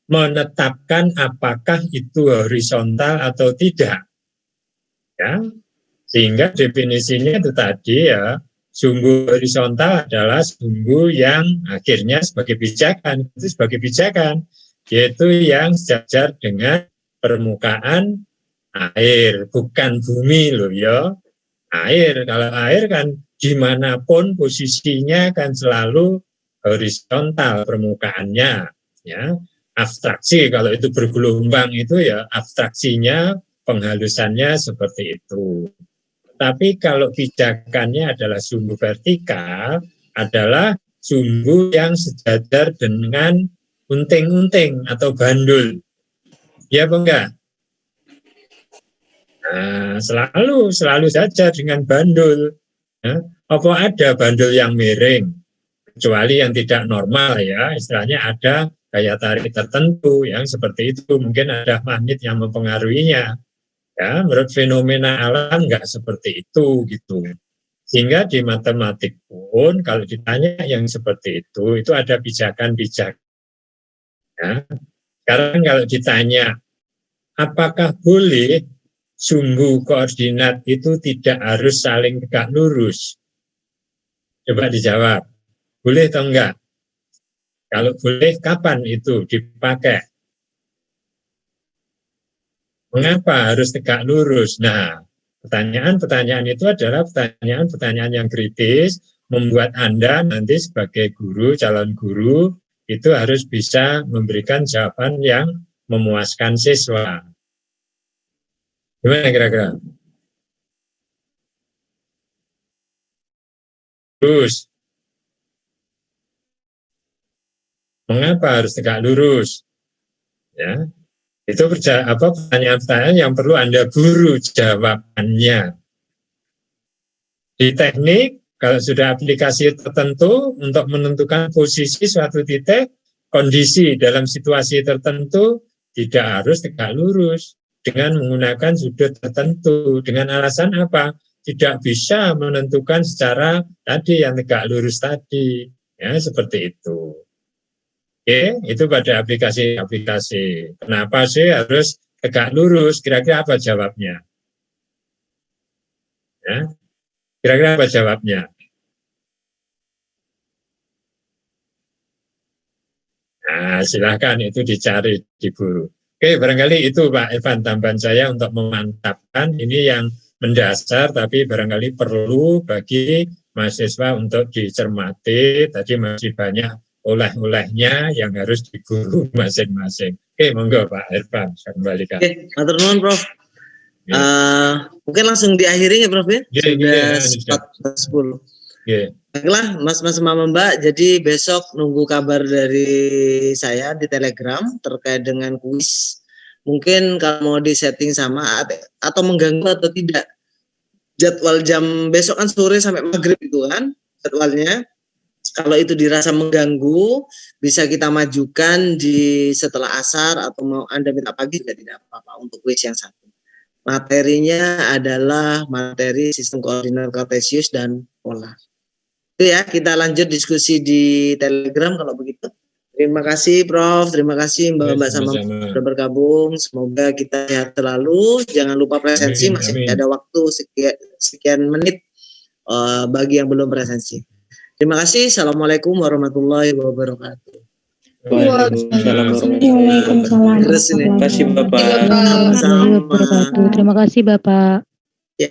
B: menetapkan apakah itu horizontal atau tidak. Ya. Sehingga definisinya itu tadi ya, sumbu horizontal adalah sumbu yang akhirnya sebagai pijakan, itu sebagai pijakan, yaitu yang sejajar dengan permukaan air, bukan bumi loh ya. Air, kalau air kan dimanapun posisinya kan selalu horizontal permukaannya, ya. Abstraksi kalau itu bergelombang itu ya abstraksinya, penghalusannya seperti itu. Tapi kalau pijakannya adalah sumbu vertikal, adalah sumbu yang sejajar dengan unting-unting atau bandul. Ya apa enggak? Nah, selalu saja dengan bandul. Ya. Apa ada bandul yang miring? Kecuali yang tidak normal ya, istilahnya ada gaya tarik tertentu yang seperti itu, mungkin ada magnet yang mempengaruhinya. Ya, menurut fenomena alam enggak seperti itu gitu. Sehingga di matematik pun kalau ditanya yang seperti itu ada pijakan-pijakan. Ya. Sekarang kalau ditanya apakah boleh sumbu koordinat itu tidak harus saling tegak lurus? Coba dijawab. Boleh atau enggak? Kalau boleh, kapan itu dipakai? Mengapa harus tegak lurus? Nah, pertanyaan-pertanyaan itu adalah pertanyaan-pertanyaan yang kritis, membuat Anda nanti sebagai guru, calon guru, itu harus bisa memberikan jawaban yang memuaskan siswa. Gimana kira-kira? Terus, mengapa harus tegak lurus? Ya, itu pertanyaan-pertanyaan yang perlu Anda buru jawabannya. Di teknik, kalau sudah aplikasi tertentu untuk menentukan posisi suatu titik, kondisi dalam situasi tertentu tidak harus tegak lurus dengan menggunakan sudut tertentu. Dengan alasan apa? Tidak bisa menentukan secara tadi yang tegak lurus tadi. Ya, seperti itu. Oke, itu pada aplikasi-aplikasi. Kenapa sih harus tegak lurus? Kira-kira apa jawabnya? Ya, kira-kira apa jawabnya? Nah, silahkan itu dicari, diburu. Oke, barangkali itu Pak Irfan tambahan saya untuk memantapkan ini yang mendasar, tapi barangkali perlu bagi mahasiswa untuk dicermati. Tadi masih banyak oleh-olehnya yang harus diburu masing-masing. Oke, monggo Pak Irfan, saya kembalikan.
A: Oke, matur nuwun Prof. Mungkin langsung diakhiri ya Prof ya? Sudah 4:10. Baiklah, Mas-mas Mbak, jadi besok nunggu kabar dari saya di Telegram terkait dengan kuis. Mungkin kalau mau disetting sama atau mengganggu atau tidak. Jadwal jam besok kan sore sampai maghrib itu kan jadwalnya. Kalau itu dirasa mengganggu, bisa kita majukan di setelah asar atau mau Anda minta pagi juga tidak apa-apa untuk kuis yang satu. Materinya adalah materi sistem koordinat kartesius dan pola. Itu ya, kita lanjut diskusi di Telegram kalau begitu. Terima kasih Prof, terima kasih Mbak-mbak sama sudah bergabung. Semoga kita sehat selalu. Jangan lupa presensi, masih ada waktu sekian menit bagi yang belum presensi. Terima kasih. Assalamualaikum warahmatullahi wabarakatuh.
G: Waalaikumsalam.
E: Terima kasih Bapak.
C: Terima kasih Bapak.
A: Ya.